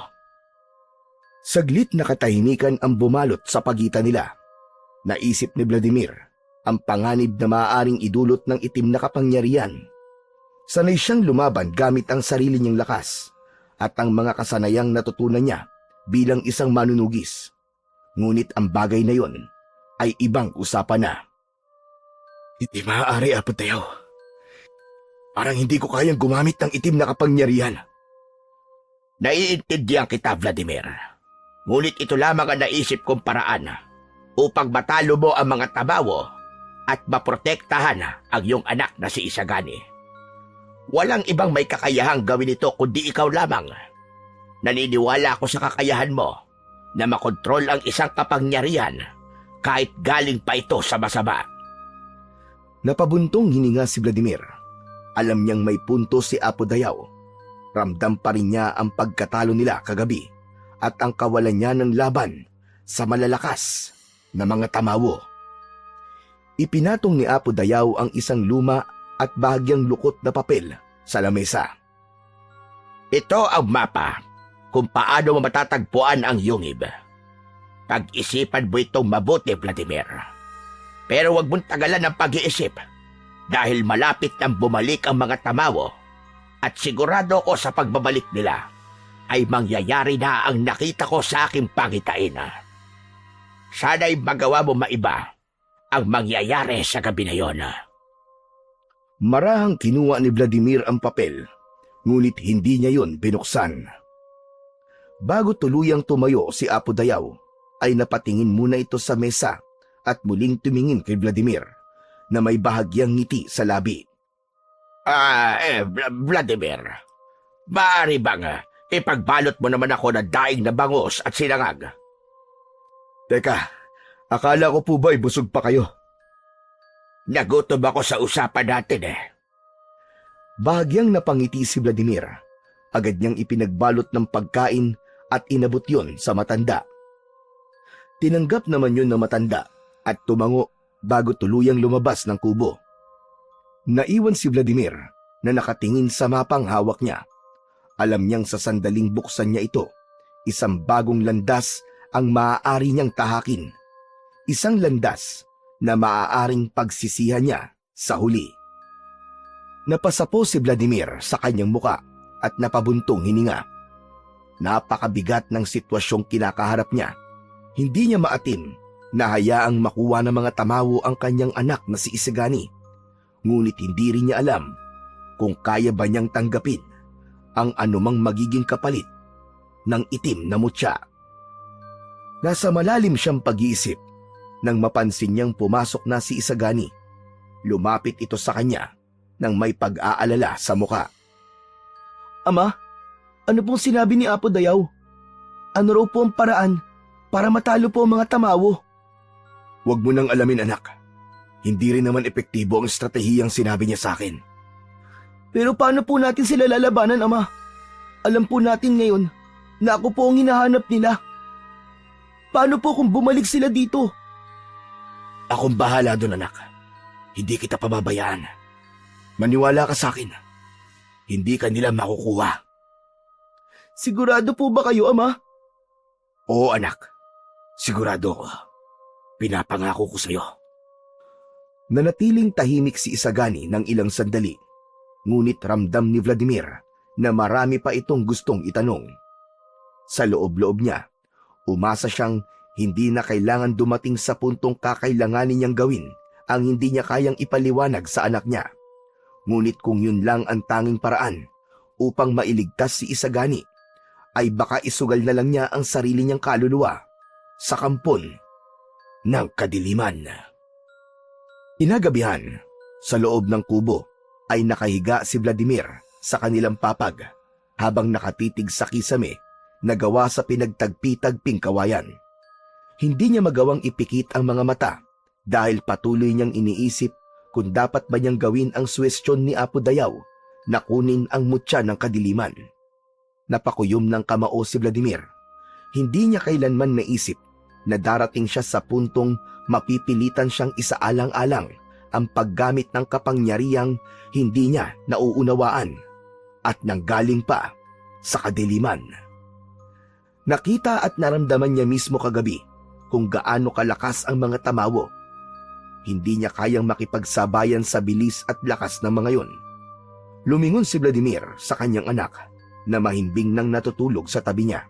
Saglit na katahimikan ang bumalot sa pagitan nila. Naisip ni Vladimir ang panganib na maaaring idulot ng itim na kapangyarihan. Sanay siyang lumaban gamit ang sarili niyang lakas at ang mga kasanayang natutunan niya bilang isang manunugis. Ngunit ang bagay na yon ay ibang usapan na. Hindi maaari, Apo Dayaw. Parang hindi ko kayang gumamit ng itim na kapangyarihan. Naiintindihan kita, Vladimir. Ngunit ito lamang ang naisip kong paraan upang matalo mo ang mga tabawo at maprotektahan ang iyong anak na si Isagani. Walang ibang may kakayahang gawin ito kundi ikaw lamang. Naniniwala ako sa kakayahan mo na makontrol ang isang kapangyarihan kahit galing pa ito sa masama. Napabuntong hininga si Vladimir. Alam niyang may punto si Apo Dayaw. Ramdam pa rin niya ang pagkatalo nila kagabi at ang kawalan niya ng laban sa malalakas na mga tamawo. Ipinatong ni Apo Dayaw ang isang luma at bahagyang lukot na papel sa lamesa. Ito ang mapa kung paano mo matatagpuan ang yungib. Pag-isipan mo itong mabuti, Vladimir. Pero huwag mong tagalan ang pag-iisip dahil malapit nang bumalik ang mga tamawo at sigurado ko sa pagbabalik nila ay mangyayari na ang nakita ko sa aking pangitain. Sana'y magawa mo maiba ang mangyayari sa gabi na yon. Marahang kinuha ni Vladimir ang papel, ngunit hindi niya yon binuksan. Bago tuluyang tumayo si Apo Dayaw, ay napatingin muna ito sa mesa at muling tumingin kay Vladimir na may bahagyang ngiti sa labi. Vladimir, maaari bang ipagbalot mo naman ako ng daing na bangus at sinangag? Teka, akala ko po ba busog pa kayo? Nagutom ako sa usapan natin Bahagyang napangiti si Vladimir. Agad niyang ipinagbalot ng pagkain at inabot yon sa matanda. Tinanggap naman yun ng matanda at tumango bago tuluyang lumabas ng kubo. Naiwan si Vladimir na nakatingin sa mapang hawak niya. Alam niyang sa sandaling buksan niya ito, isang bagong landas ang maaari niyang tahakin. Isang landas na maaaring pagsisihan niya sa huli. Napasapo si Vladimir sa kanyang muka at napabuntong hininga. Napakabigat ng sitwasyong kinakaharap niya. Hindi niya maatim na hayaang makuha ng mga tamawo ang kanyang anak na si Isagani. Ngunit hindi rin niya alam kung kaya ba niyang tanggapin ang anumang magiging kapalit ng itim na mutya. Nasa malalim siyang pag-iisip nang mapansin niyang pumasok na si Isagani. Lumapit ito sa kanya nang may pag-aalala sa muka. Ama, ano pong sinabi ni Apo Dayaw? Ano raw po ang paraan para matalo po ang mga tamawo? Huwag mo nang alamin, anak. Hindi rin naman epektibo ang estratehiyang sinabi niya sa akin. Pero paano po natin sila lalabanan, Ama? Alam po natin ngayon na ako po ang hinahanap nila. Paano po kung bumalik sila dito? Akong bahala doon, anak. Hindi kita pababayaan. Maniwala ka sa akin. Hindi ka nila makukuha. Sigurado po ba kayo, Ama? Oo, anak. Sigurado ko. Pinapangako ko sa iyo. Nanatiling tahimik si Isagani ng ilang sandali. Ngunit ramdam ni Vladimir na marami pa itong gustong itanong. Sa loob-loob niya, umasa siyang hindi na kailangan dumating sa puntong kakailanganin niyang gawin ang hindi niya kayang ipaliwanag sa anak niya. Ngunit kung yun lang ang tanging paraan upang mailigtas si Isagani, ay baka isugal na lang niya ang sarili niyang kaluluwa sa kampon ng kadiliman. Inagabihan, sa loob ng kubo, ay nakahiga si Vladimir sa kanilang papag habang nakatitig sa kisame na gawa sa pinagtagpi-tagping kawayan. Hindi niya magawang ipikit ang mga mata dahil patuloy niyang iniisip kung dapat ba niyang gawin ang suwestyon ni Apo Dayaw na kunin ang mutya ng kadiliman. Napakuyom ng kamao si Vladimir. Hindi niya kailanman naisip na darating siya sa puntong mapipilitan siyang isaalang-alang ang paggamit ng kapangyarihang hindi niya nauunawaan at nanggaling pa sa kadiliman. Nakita at naramdaman niya mismo kagabi kung gaano kalakas ang mga tamawo. Hindi niya kayang makipagsabayan sa bilis at lakas ng mga yon. Lumingon si Vladimir sa kanyang anak na mahimbing nang natutulog sa tabi niya.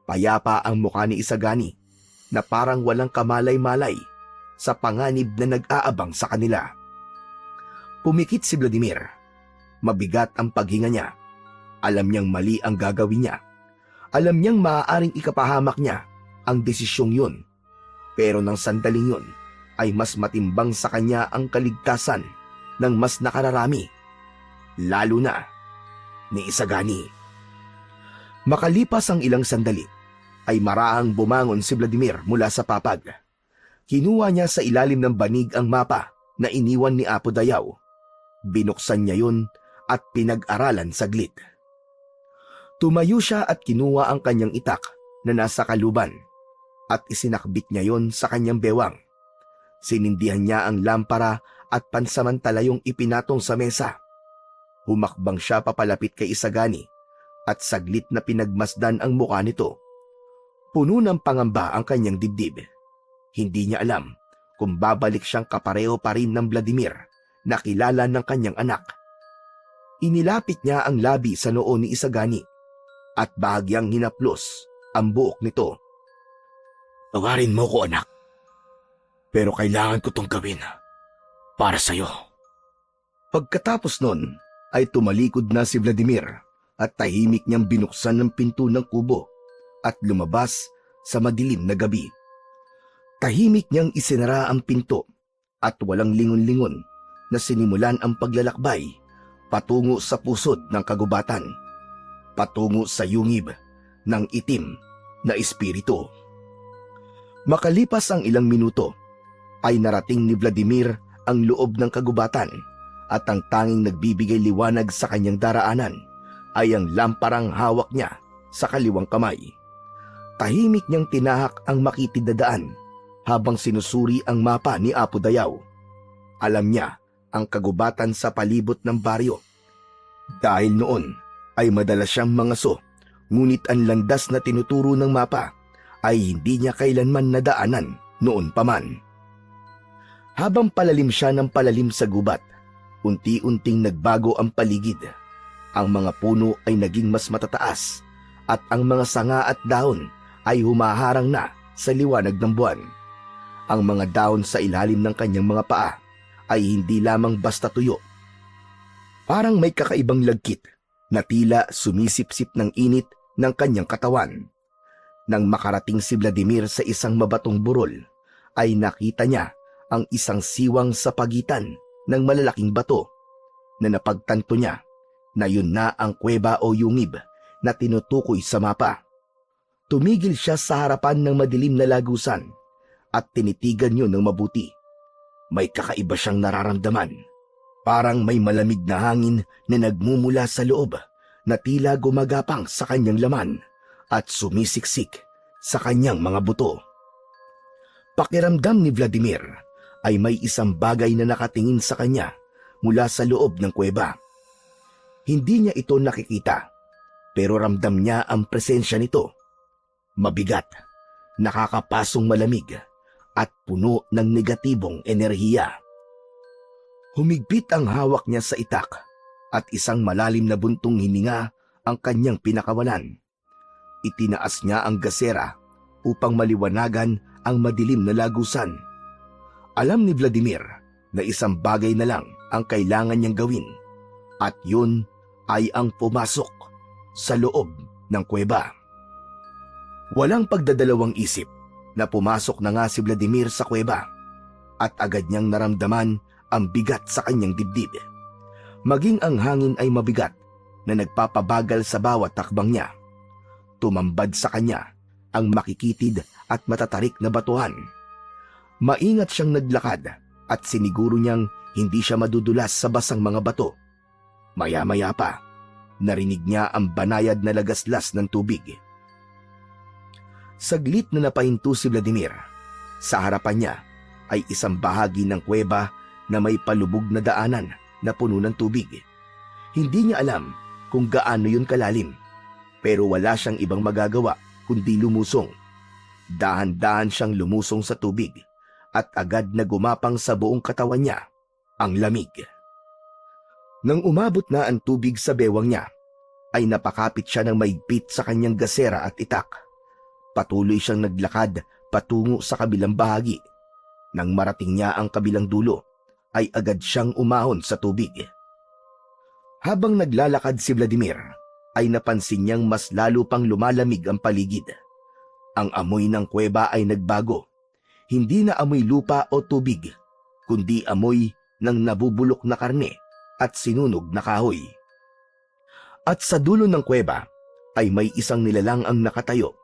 Payapa ang mukha ni Isagani na parang walang kamalay-malay sa panganib na nag-aabang sa kanila. Pumikit si Vladimir. Mabigat ang paghinga niya. Alam niyang mali ang gagawin niya. Alam niyang maaaring ikapahamak niya ang desisyong yun. Pero nang sandaling yun, ay mas matimbang sa kanya ang kaligtasan ng mas nakararami, lalo na ni Isagani. Makalipas ang ilang sandali, ay marahang bumangon si Vladimir mula sa papag. Kinuha niya sa ilalim ng banig ang mapa na iniwan ni Apo Dayaw. Binuksan niya yun at pinag-aralan saglit. Tumayo siya at kinuha ang kanyang itak na nasa kaluban at isinakbit niya yon sa kanyang bewang. Sinindihan niya ang lampara at pansamantala yung ipinatong sa mesa. Humakbang siya papalapit kay Isagani at saglit na pinagmasdan ang mukha nito. Puno ng pangamba ang kanyang dibdib. Hindi niya alam kung babalik siyang kapareho pa rin ng Vladimir na kilala ng kanyang anak. Inilapit niya ang labi sa noo ni Isagani at bahagyang hinaplos ang buhok nito. Tawarin mo ko, anak. Pero kailangan ko tong gawin para sa'yo. Pagkatapos nun ay tumalikod na si Vladimir at tahimik niyang binuksan ang pinto ng kubo at lumabas sa madilim na gabi. Tahimik niyang isinara ang pinto at walang lingon-lingon na sinimulan ang paglalakbay patungo sa pusod ng kagubatan, patungo sa yungib ng itim na espiritu. Makalipas ang ilang minuto, ay narating ni Vladimir ang loob ng kagubatan at ang tanging nagbibigay liwanag sa kanyang daraanan ay ang lamparang hawak niya sa kaliwang kamay. Tahimik niyang tinahak ang makitid na daan habang sinusuri ang mapa ni Apo Dayaw. Alam niya ang kagubatan sa palibot ng baryo. Dahil noon ay madalas siyang mangaso, ngunit ang landas na tinuturo ng mapa ay hindi niya kailanman nadaanan noon pa man. Habang palalim siya ng palalim sa gubat, unti-unting nagbago ang paligid. Ang mga puno ay naging mas matataas at ang mga sanga at dahon ay humaharang na sa liwanag ng buwan. Ang mga dahon sa ilalim ng kanyang mga paa ay hindi lamang basta tuyo. Parang may kakaibang lagkit na tila sumisipsip ng init ng kanyang katawan. Nang makarating si Vladimir sa isang mabatong burol, ay nakita niya ang isang siwang sa pagitan ng malalaking bato na napagtanto niya na yun na ang kuweba o yungib na tinutukoy sa mapa. Tumigil siya sa harapan ng madilim na lagusan at tinitigan yun ng mabuti. May kakaiba siyang nararamdaman. Parang may malamig na hangin na nagmumula sa loob na tila gumagapang sa kanyang laman at sumisiksik sa kanyang mga buto. Pakiramdam ni Vladimir ay may isang bagay na nakatingin sa kanya mula sa loob ng kuweba. Hindi niya ito nakikita, pero ramdam niya ang presensya nito. Mabigat, nakakapasong malamig, at puno ng negatibong enerhiya. Humigpit ang hawak niya sa itak at isang malalim na buntong hininga ang kanyang pinakawalan. Itinaas niya ang gasera upang maliwanagan ang madilim na lagusan. Alam ni Vladimir na isang bagay na lang ang kailangan niyang gawin at yun ay ang pumasok sa loob ng kuweba. Walang pagdadalawang isip na pumasok na nga si Vladimir sa kuweba at agad niyang naramdaman ang bigat sa kanyang dibdib. Maging ang hangin ay mabigat na nagpapabagal sa bawat takbang niya. Tumambad sa kanya ang makikitid at matatarik na batuhan. Maingat siyang naglakad at siniguro niyang hindi siya madudulas sa basang mga bato. Maya-maya pa, narinig niya ang banayad na lagaslas ng tubig. Saglit na napahinto si Vladimir. Sa harapan niya ay isang bahagi ng kuweba na may palubog na daanan na puno ng tubig. Hindi niya alam kung gaano yun kalalim, pero wala siyang ibang magagawa kundi lumusong. Dahan-dahan siyang lumusong sa tubig at agad na gumapang sa buong katawan niya ang lamig. Nang umabot na ang tubig sa bewang niya, ay napakapit siya ng maigpit sa kanyang gasera at itak. Patuloy siyang naglakad patungo sa kabilang bahagi. Nang marating niya ang kabilang dulo, ay agad siyang umahon sa tubig. Habang naglalakad si Vladimir, ay napansin niyang mas lalo pang lumalamig ang paligid. Ang amoy ng kuweba ay nagbago. Hindi na amoy lupa o tubig, kundi amoy ng nabubulok na karne at sinunog na kahoy. At sa dulo ng kuweba ay may isang nilalang ang nakatayo.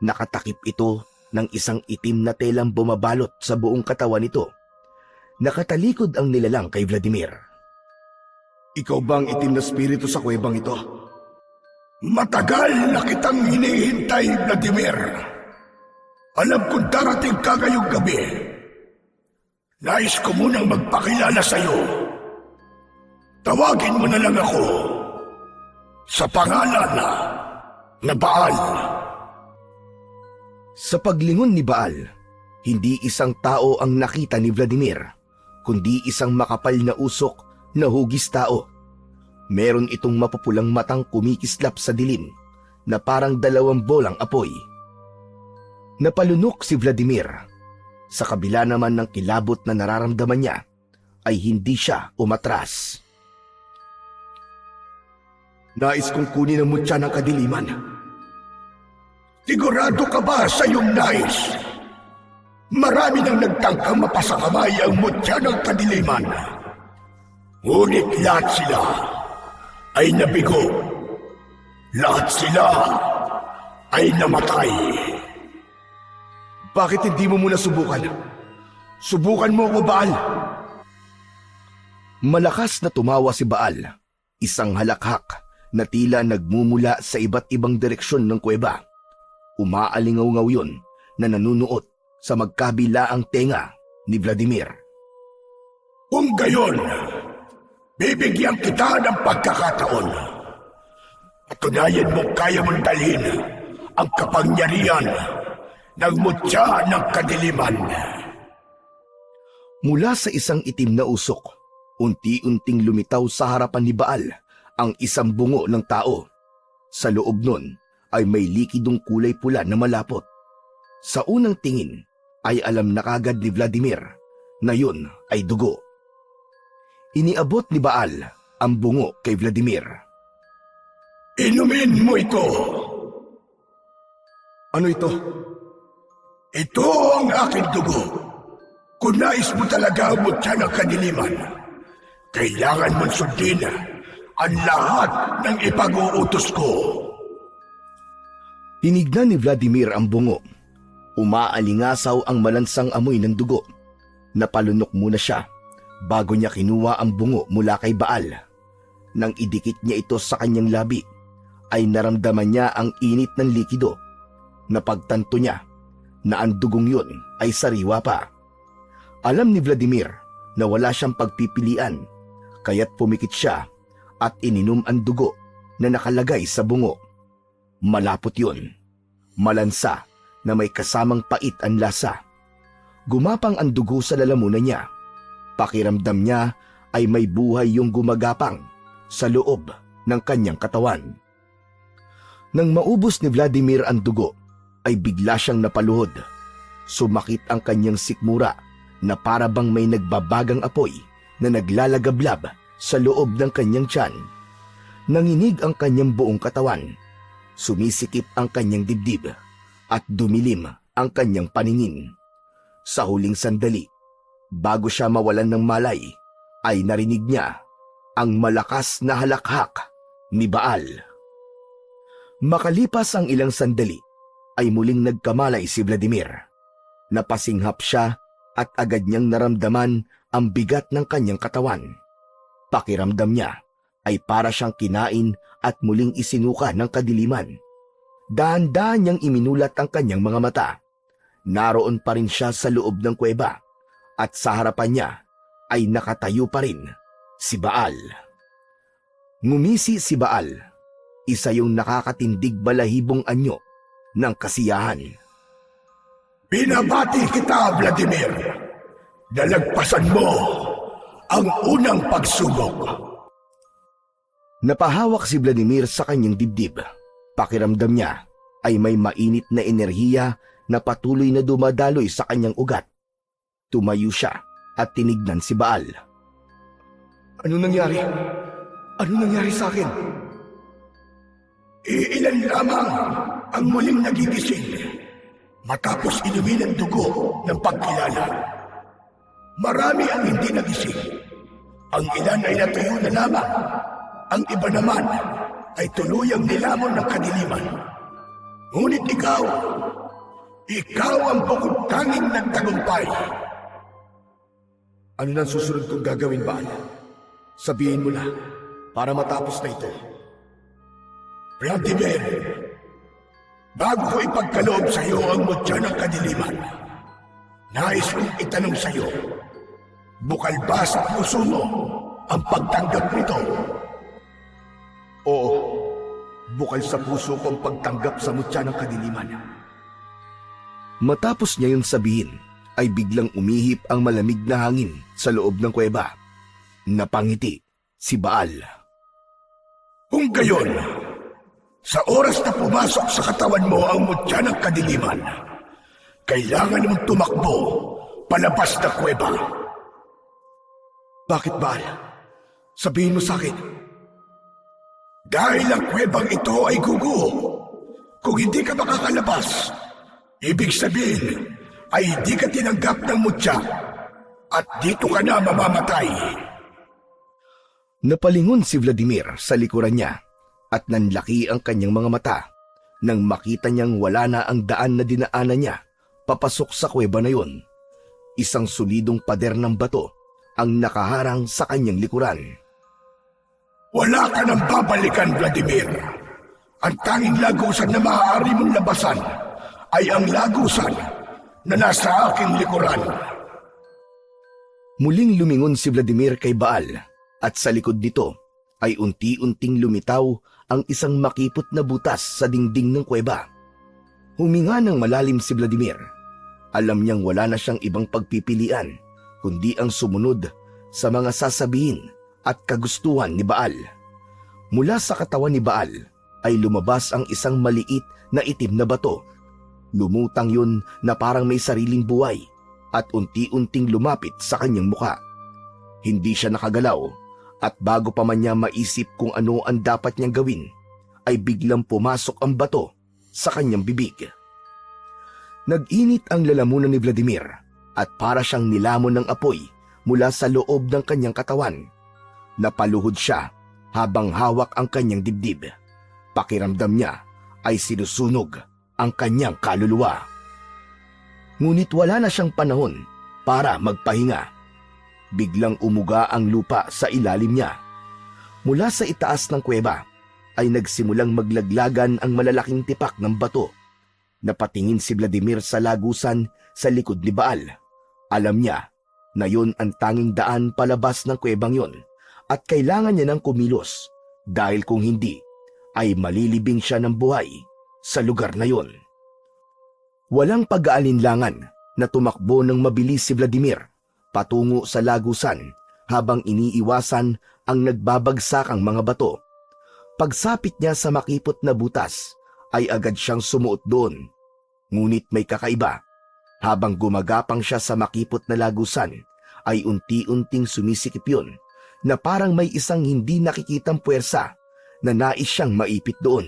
Nakatakip ito ng isang itim na telang bumabalot sa buong katawan nito. Nakatalikod ang nilalang kay Vladimir. Ikaw bang itim na spirito sa kuwebang ito? Matagal na kitang hinihintay, Vladimir. Alam kong darating ka ngayong gabi. Nais ko munang magpakilala sa'yo. Tawagin mo na lang ako sa pangalan na Baal. Sa paglingon ni Baal, hindi isang tao ang nakita ni Vladimir, kundi isang makapal na usok na hugis tao. Meron itong mapupulang matang kumikislap sa dilim na parang 2 bolang apoy. Napalunok si Vladimir. Sa kabila naman ng kilabot na nararamdaman niya, ay hindi siya umatras. Nais kong kunin ang mutya ng kadiliman. Sigurado ka ba sa iyong nais? Marami nang nagtangkang mapasakamay ang mutya ng kadiliman. Ngunit lahat sila ay nabigo. Lahat sila ay namatay. Bakit hindi mo muna subukan? Subukan mo ako, Baal. Malakas na tumawa si Baal, isang halakhak na tila nagmumula sa iba't ibang direksyon ng kuweba. Umaalingaw-ngaw yun na nanunuot sa magkabilaang tenga ni Vladimir. Kung gayon, bibigyan kita ng pagkakataon. Patunayan mo kaya mong dalhin ang kapangyarihan ng mutya ng kadiliman. Mula sa isang itim na usok, unti-unting lumitaw sa harapan ni Baal ang isang bungo ng tao. Sa loob nun ay may likidong kulay pula na malapot. Sa unang tingin ay alam na kagad ni Vladimir na yun ay dugo. Iniabot ni Baal ang bungo kay Vladimir. Inumin mo ito. Ano ito? Ito ang aking dugo. Kung nais mo talaga ang mutya ng kadiliman, kailangan mong sundin ang lahat ng ipag-uutos ko. Tinignan ni Vladimir ang bungo. Umaalingasaw ang malansang amoy ng dugo. Napalunok muna siya bago niya kinuha ang bungo mula kay Baal. Nang idikit niya ito sa kanyang labi, ay naramdaman niya ang init ng likido. Napagtanto niya na ang dugong yun ay sariwa pa. Alam ni Vladimir na wala siyang pagpipilian, kaya't pumikit siya at ininom ang dugo na nakalagay sa bungo. Malapot yun. Malansa na may kasamang pait ang lasa. Gumapang ang dugo sa lalamunan niya. Pakiramdam niya ay may buhay yung gumagapang sa loob ng kanyang katawan. Nang maubos ni Vladimir ang dugo, ay bigla siyang napaluhod. Sumakit ang kanyang sikmura na para bang may nagbabagang apoy na naglalagablab sa loob ng kanyang tiyan. Nanginig ang kanyang buong katawan. Sumisikip ang kanyang dibdib at dumilim ang kanyang paningin. Sa huling sandali, bago siya mawalan ng malay, ay narinig niya ang malakas na halakhak ni Baal. Makalipas ang ilang sandali, ay muling nagkamalay si Vladimir. Napasinghap siya at agad niyang naramdaman ang bigat ng kanyang katawan. Pakiramdam niya ay para siyang kinain at muling isinuka ng kadiliman. Dahan-dahan niyang iminulat ang kanyang mga mata. Naroon pa rin siya sa loob ng kuweba at sa harapan niya ay nakatayo pa rin si Baal. Ngumisi si Baal, isa yung nakakatindig balahibong anyo ng kasiyahan. Binabati kita, Vladimir. Nalagpasan mo ang unang pagsubok. Napahawak si Vladimir sa kanyang dibdib. Pakiramdam niya ay may mainit na enerhiya na patuloy na dumadaloy sa kanyang ugat. Tumayo siya at tinignan si Baal. Ano nangyari? Ano nangyari sa akin? Iilan lamang ang muling nagigising matapos inumin ang dugo ng pagkilala. Marami ang hindi nagising. Ang ilan ay natuyo na lamang. Ang iba naman ay tuluyang nilamon ng kadiliman. Ngunit ikaw ang bukod tanging nagtagumpay. Ano nang susunod kong gagawin, Baal? Sabihin mo na para matapos na ito. Vladimir, bago ko ipagkaloob sa iyo ang mutya ng kadiliman, nais kong itanong sa iyo Bukal ba sa puso mo ang pagtanggap nito? Oo, bukal sa puso kong pagtanggap sa mutya ng kadiliman. Matapos niya yun sabihin, ay biglang umihip ang malamig na hangin sa loob ng kuweba. Napangiti si Baal. Kung gayon, sa oras na pumasok sa katawan mo ang mutya ng kadiliman, kailangan mong tumakbo palabas na kuweba. Bakit, Baal? Sabihin mo sa akin. Dahil ang kuwebang ito ay guguho. Kung hindi ka makakalabas, ibig sabihin ay hindi ka tinanggap ng mutya at dito ka na mamamatay. Napalingon si Vladimir sa likuran niya at nanlaki ang kanyang mga mata nang makita niyang wala na ang daan na dinaanan niya papasok sa kuweba na yun. Isang solidong pader ng bato ang nakaharang sa kanyang likuran. Wala ka nang babalikan, Vladimir. Ang tanging lagusan na maaari mong labasan ay ang lagusan na nasa aking likuran. Muling lumingon si Vladimir kay Baal at sa likod nito ay unti-unting lumitaw ang isang makipot na butas sa dingding ng kuweba. Huminga ng malalim si Vladimir. Alam niyang wala na siyang ibang pagpipilian kundi ang sumunod sa mga sasabihin at kagustuhan ni Baal. Mula sa katawan ni Baal ay lumabas ang isang maliit na itim na bato. Lumutang yun na parang may sariling buhay at unti-unting lumapit sa kanyang muka. Hindi siya nakagalaw at bago pa man niya maisip kung ano ang dapat niyang gawin, ay biglang pumasok ang bato sa kanyang bibig. Nag-init ang lalamunan ni Vladimir at para siyang nilamon ng apoy mula sa loob ng kanyang katawan. Napaluhod siya habang hawak ang kanyang dibdib. Pakiramdam niya ay sinusunog ang kanyang kaluluwa. Ngunit wala na siyang panahon para magpahinga. Biglang umuga ang lupa sa ilalim niya. Mula sa itaas ng kuweba ay nagsimulang maglaglagan ang malalaking tipak ng bato. Napatingin si Vladimir sa lagusan sa likod ni Baal. Alam niya na yun ang tanging daan palabas ng kuwebang yon at kailangan niya ng kumilos dahil kung hindi ay malilibing siya ng buhay sa lugar na yon. Walang pag-aalinlangan na tumakbo ng mabilis si Vladimir patungo sa lagusan habang iniiwasan ang nagbabagsakang mga bato. Pagsapit niya sa makipot na butas ay agad siyang sumuot doon. Ngunit may kakaiba. Habang gumagapang siya sa makipot na lagusan ay unti-unting sumisikip yun na parang may isang hindi nakikitang puwersa na nais siyang maipit doon.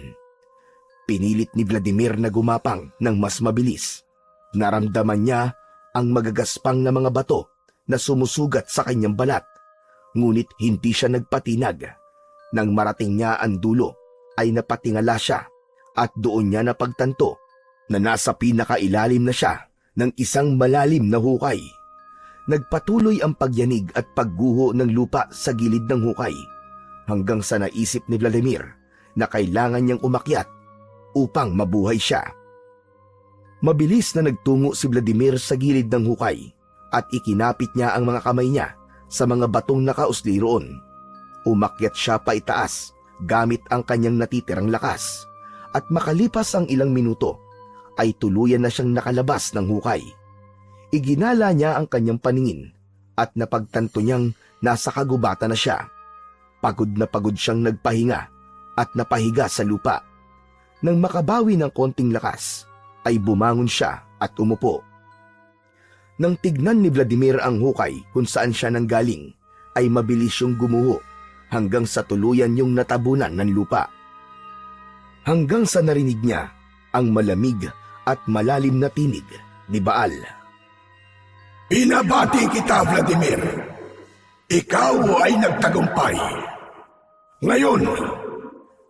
Pinilit ni Vladimir na gumapang ng mas mabilis. Naramdaman niya ang magagaspang na mga bato na sumusugat sa kanyang balat. Ngunit hindi siya nagpatinag. Nang marating niya ang dulo ay napatingala siya at doon niya napagtanto na nasa pinakailalim na siya ng isang malalim na hukay. Nagpatuloy ang pagyanig at pagguho ng lupa sa gilid ng hukay hanggang sa naisip ni Vladimir na kailangan niyang umakyat upang mabuhay siya. Mabilis na nagtungo si Vladimir sa gilid ng hukay at ikinapit niya ang mga kamay niya sa mga batong nakausli roon. Umakyat siya pa itaas gamit ang kanyang natitirang lakas at makalipas ang ilang minuto ay tuluyan na siyang nakalabas ng hukay. Iginala niya ang kanyang paningin at napagtanto niyang nasa kagubatan na siya. Pagod na pagod siyang nagpahinga at napahiga sa lupa. Nang makabawi ng konting lakas, ay bumangon siya at umupo. Nang tignan ni Vladimir ang hukay kung saan siya nanggaling, ay mabilis siyang gumuho hanggang sa tuluyan yung natabunan ng lupa. Hanggang sa narinig niya ang malamig at malalim na tinig ni Baal. Binabati kita, Vladimir. Ikaw ay nagtagumpay. Ngayon,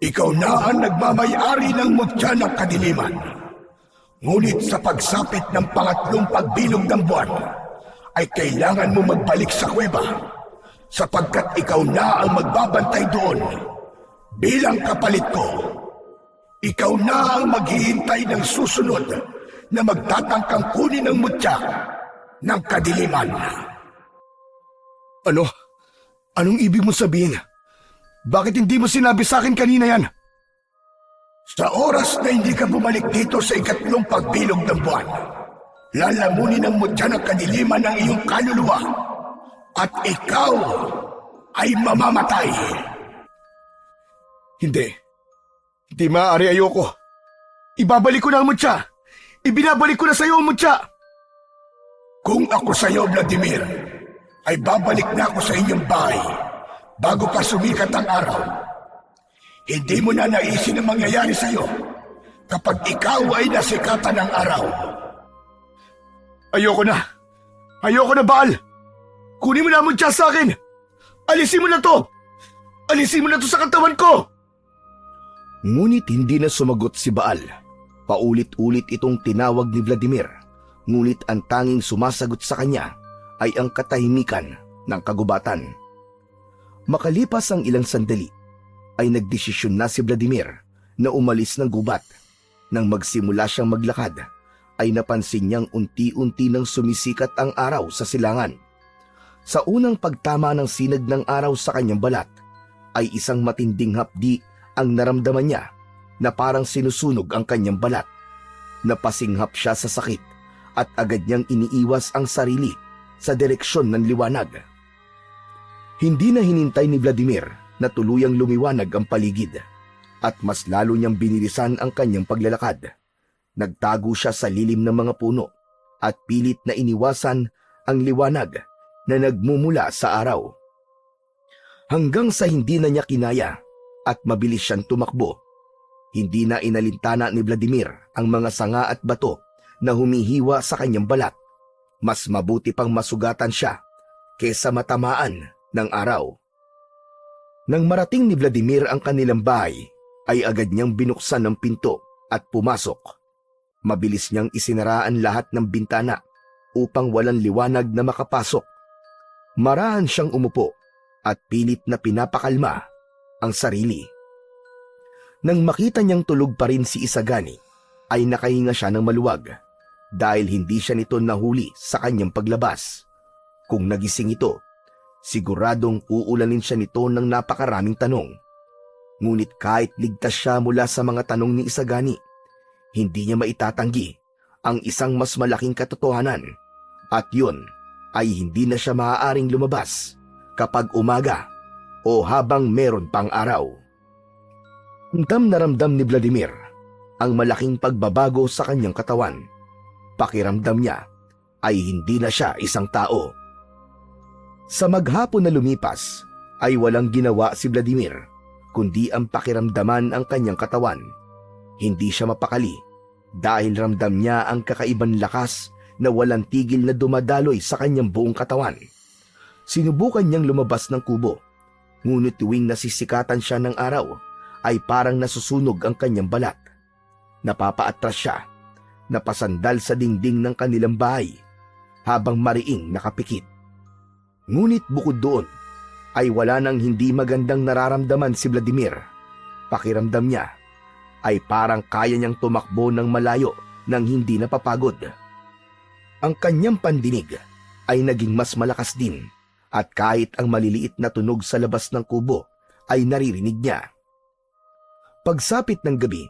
ikaw na ang nagmamay-ari ng mutya ng kadiliman. Ngunit sa pagsapit ng pangatlong pagbilog ng buwan, ay kailangan mo magbalik sa kuweba sapagkat ikaw na ang magbabantay doon. Bilang kapalit ko, ikaw na ang maghihintay ng susunod na magtatangkang kunin ng mutya ng kadiliman. Ano? Anong ibig mong sabihin? Bakit hindi mo sinabi sa akin kanina yan? Sa oras na hindi ka bumalik dito sa ikatlong pagbilog ng buwan, lalamunin ng mutya ng kadiliman ng iyong kaluluwa at ikaw ay mamamatay. Hindi. Hindi maaari, ayoko. Ibabalik ko na ang mutya. Ibinabalik ko na sa iyo ang mutya. Kung ako sa iyo, Vladimir, ay babalik na ako sa inyong bahay bago pa sumikat ang araw. Hindi mo na naisin ang mangyayari sa iyo kapag ikaw ay nasikatan ng araw. Ayoko na. Ayoko na, Baal. Kunin mo na ang mutya sa akin. Alisin mo na to. Alisin mo na to sa katawan ko. Ngunit hindi na sumagot si Baal. Paulit-ulit itong tinawag ni Vladimir. Ngunit ang tanging sumasagot sa kanya ay ang katahimikan ng kagubatan. Makalipas ang ilang sandali, ay nagdesisyon na si Vladimir na umalis ng gubat. Nang magsimula siyang maglakad, ay napansin niyang unti-unti nang sumisikat ang araw sa silangan. Sa unang pagtama ng sinag ng araw sa kanyang balat, ay isang matinding hapdi ang naramdaman niya na parang sinusunog ang kanyang balat. Napasinghap siya sa sakit at agad niyang iniiwas ang sarili sa direksyon ng liwanag. Hindi na hinintay ni Vladimir na tuluyang lumiwanag ang paligid at mas lalo niyang binilisan ang kanyang paglalakad. Nagtago siya sa lilim ng mga puno at pilit na iniwasan ang liwanag na nagmumula sa araw. Hanggang sa hindi na niya kinaya at mabilis siyang tumakbo. Hindi na inalintana ni Vladimir ang mga sanga at bato na humihiwa sa kanyang balat. Mas mabuti pang masugatan siya kesa matamaan ng araw. Nang marating ni Vladimir ang kanilang bahay, ay agad niyang binuksan ang pinto at pumasok. Mabilis niyang isinaraan lahat ng bintana upang walang liwanag na makapasok. Marahan siyang umupo at pilit na pinapakalma ang sarili. Nang makita niyang tulog pa rin si Isagani, ay nakahinga siya ng maluwag dahil hindi siya nito nahuli sa kanyang paglabas. Kung nagising ito, siguradong uulanin siya nito ng napakaraming tanong. Ngunit kahit ligtas siya mula sa mga tanong ni Isagani, hindi niya maitatanggi ang isang mas malaking katotohanan, at yun ay hindi na siya maaaring lumabas kapag umaga o habang meron pang araw. Ramdam na ramdam ni Vladimir ang malaking pagbabago sa kanyang katawan. Pakiramdam niya ay hindi na siya isang tao. Sa maghapon na lumipas ay walang ginawa si Vladimir kundi ang pakiramdaman ang kanyang katawan. Hindi siya mapakali dahil ramdam niya ang kakaibang lakas na walang tigil na dumadaloy sa kanyang buong katawan. Sinubukan niyang lumabas ng kubo, ngunit tuwing nasisikatan siya ng araw ay parang nasusunog ang kanyang balat. Napapaatras siya, napasandal sa dingding ng kanilang bahay habang mariing nakapikit. Ngunit bukod doon ay wala nang hindi magandang nararamdaman si Vladimir. Pakiramdam niya ay parang kaya niyang tumakbo ng malayo nang hindi napapagod. Ang kanyang pandinig ay naging mas malakas din at kahit ang maliliit na tunog sa labas ng kubo ay naririnig niya. Pagsapit ng gabi,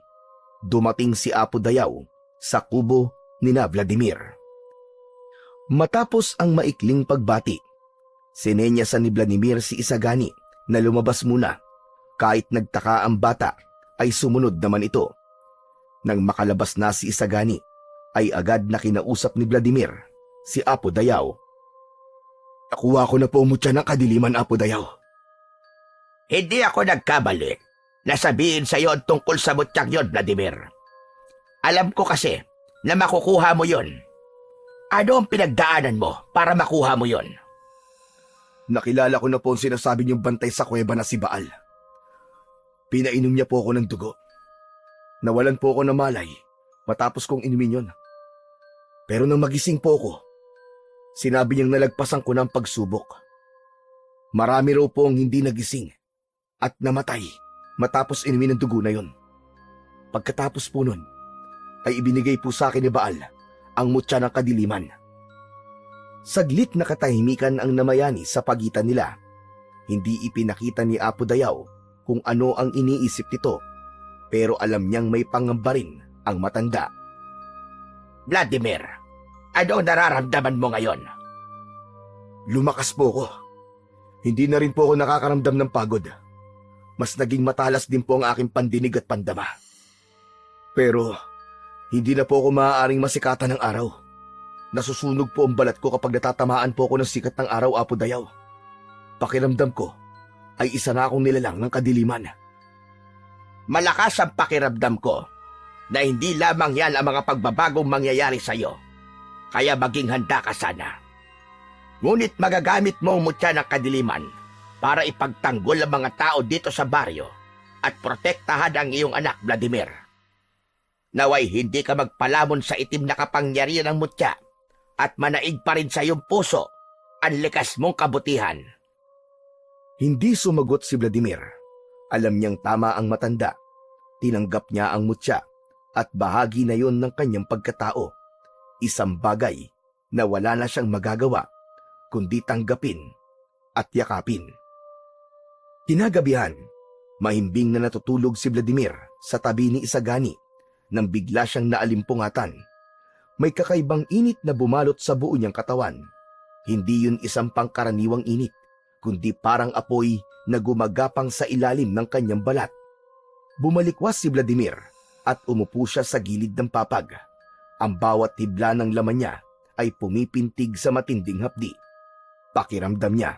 dumating si Apo Dayaw sa kubo ni Vladimir. Matapos ang maikling pagbati, sinenyasan ni Vladimir si Isagani na lumabas muna. Kahit nagtaka ang bata, ay sumunod naman ito. Nang makalabas na si Isagani, ay agad na kinausap ni Vladimir si Apo Dayaw. Nakuha ko na po umutya ng kadiliman, Apo Dayaw. Hindi ako nagkamali na sabihin sa iyo tungkol sa mutyang yon, Vladimir. Alam ko kasi na makukuha mo yon. Ano ang pinagdaanan mo para makuha mo yon? Nakilala ko na po ang sinasabi niyong bantay sa kuweba na si Baal. Pinainom niya po ako ng dugo. Nawalan po ako ng malay matapos kong inumin yon. Pero nang magising po ako, sinabi niyang nalagpasan ko ng pagsubok. Marami raw po ang hindi nagising at namatay matapos inumin ng dugo na yon. Pagkatapos po nun, ay ibinigay po sa akin ni Baal ang mutya ng kadiliman. Saglit na katahimikan ang namayani sa pagitan nila. Hindi ipinakita ni Apo Dayaw kung ano ang iniisip nito, pero alam niyang may pangamba rin ang matanda. Vladimir, ano ang nararamdaman mo ngayon? Lumakas po ko. Hindi na rin po ako nakakaramdam ng pagod. Mas naging matalas din po ang aking pandinig at pandama. Pero hindi na po ako maaaring masikatan ng araw. Nasusunog po ang balat ko kapag natatamaan po ako ng sikat ng araw, Apo Dayaw. Pakiramdam ko ay isa na akong nilalang ng kadiliman. Malakas ang pakiramdam ko na hindi lamang yan ang mga pagbabagong mangyayari sa iyo. Kaya maging handa ka sana. Ngunit magagamit mo ang mutya ng kadiliman para ipagtanggol ang mga tao dito sa baryo at protektahan ang iyong anak, Vladimir. Naway hindi ka magpalamon sa itim na kapangyarihan ng mutya at manaig pa rin sa iyong puso ang likas mong kabutihan. Hindi sumagot si Vladimir. Alam niyang tama ang matanda. Tinanggap niya ang mutya at bahagi na yon ng kanyang pagkatao. Isang bagay na wala na siyang magagawa kundi tanggapin at yakapin. Kinagabihan, mahimbing na natutulog si Vladimir sa tabi ni Isagani nang bigla siyang naalimpungatan. May kakaibang init na bumalot sa buo niyang katawan. Hindi yun isang pangkaraniwang init, kundi parang apoy na gumagapang sa ilalim ng kanyang balat. Bumalikwas si Vladimir at umupo siya sa gilid ng papag. Ang bawat hibla ng laman niya ay pumipintig sa matinding hapdi. Pakiramdam niya,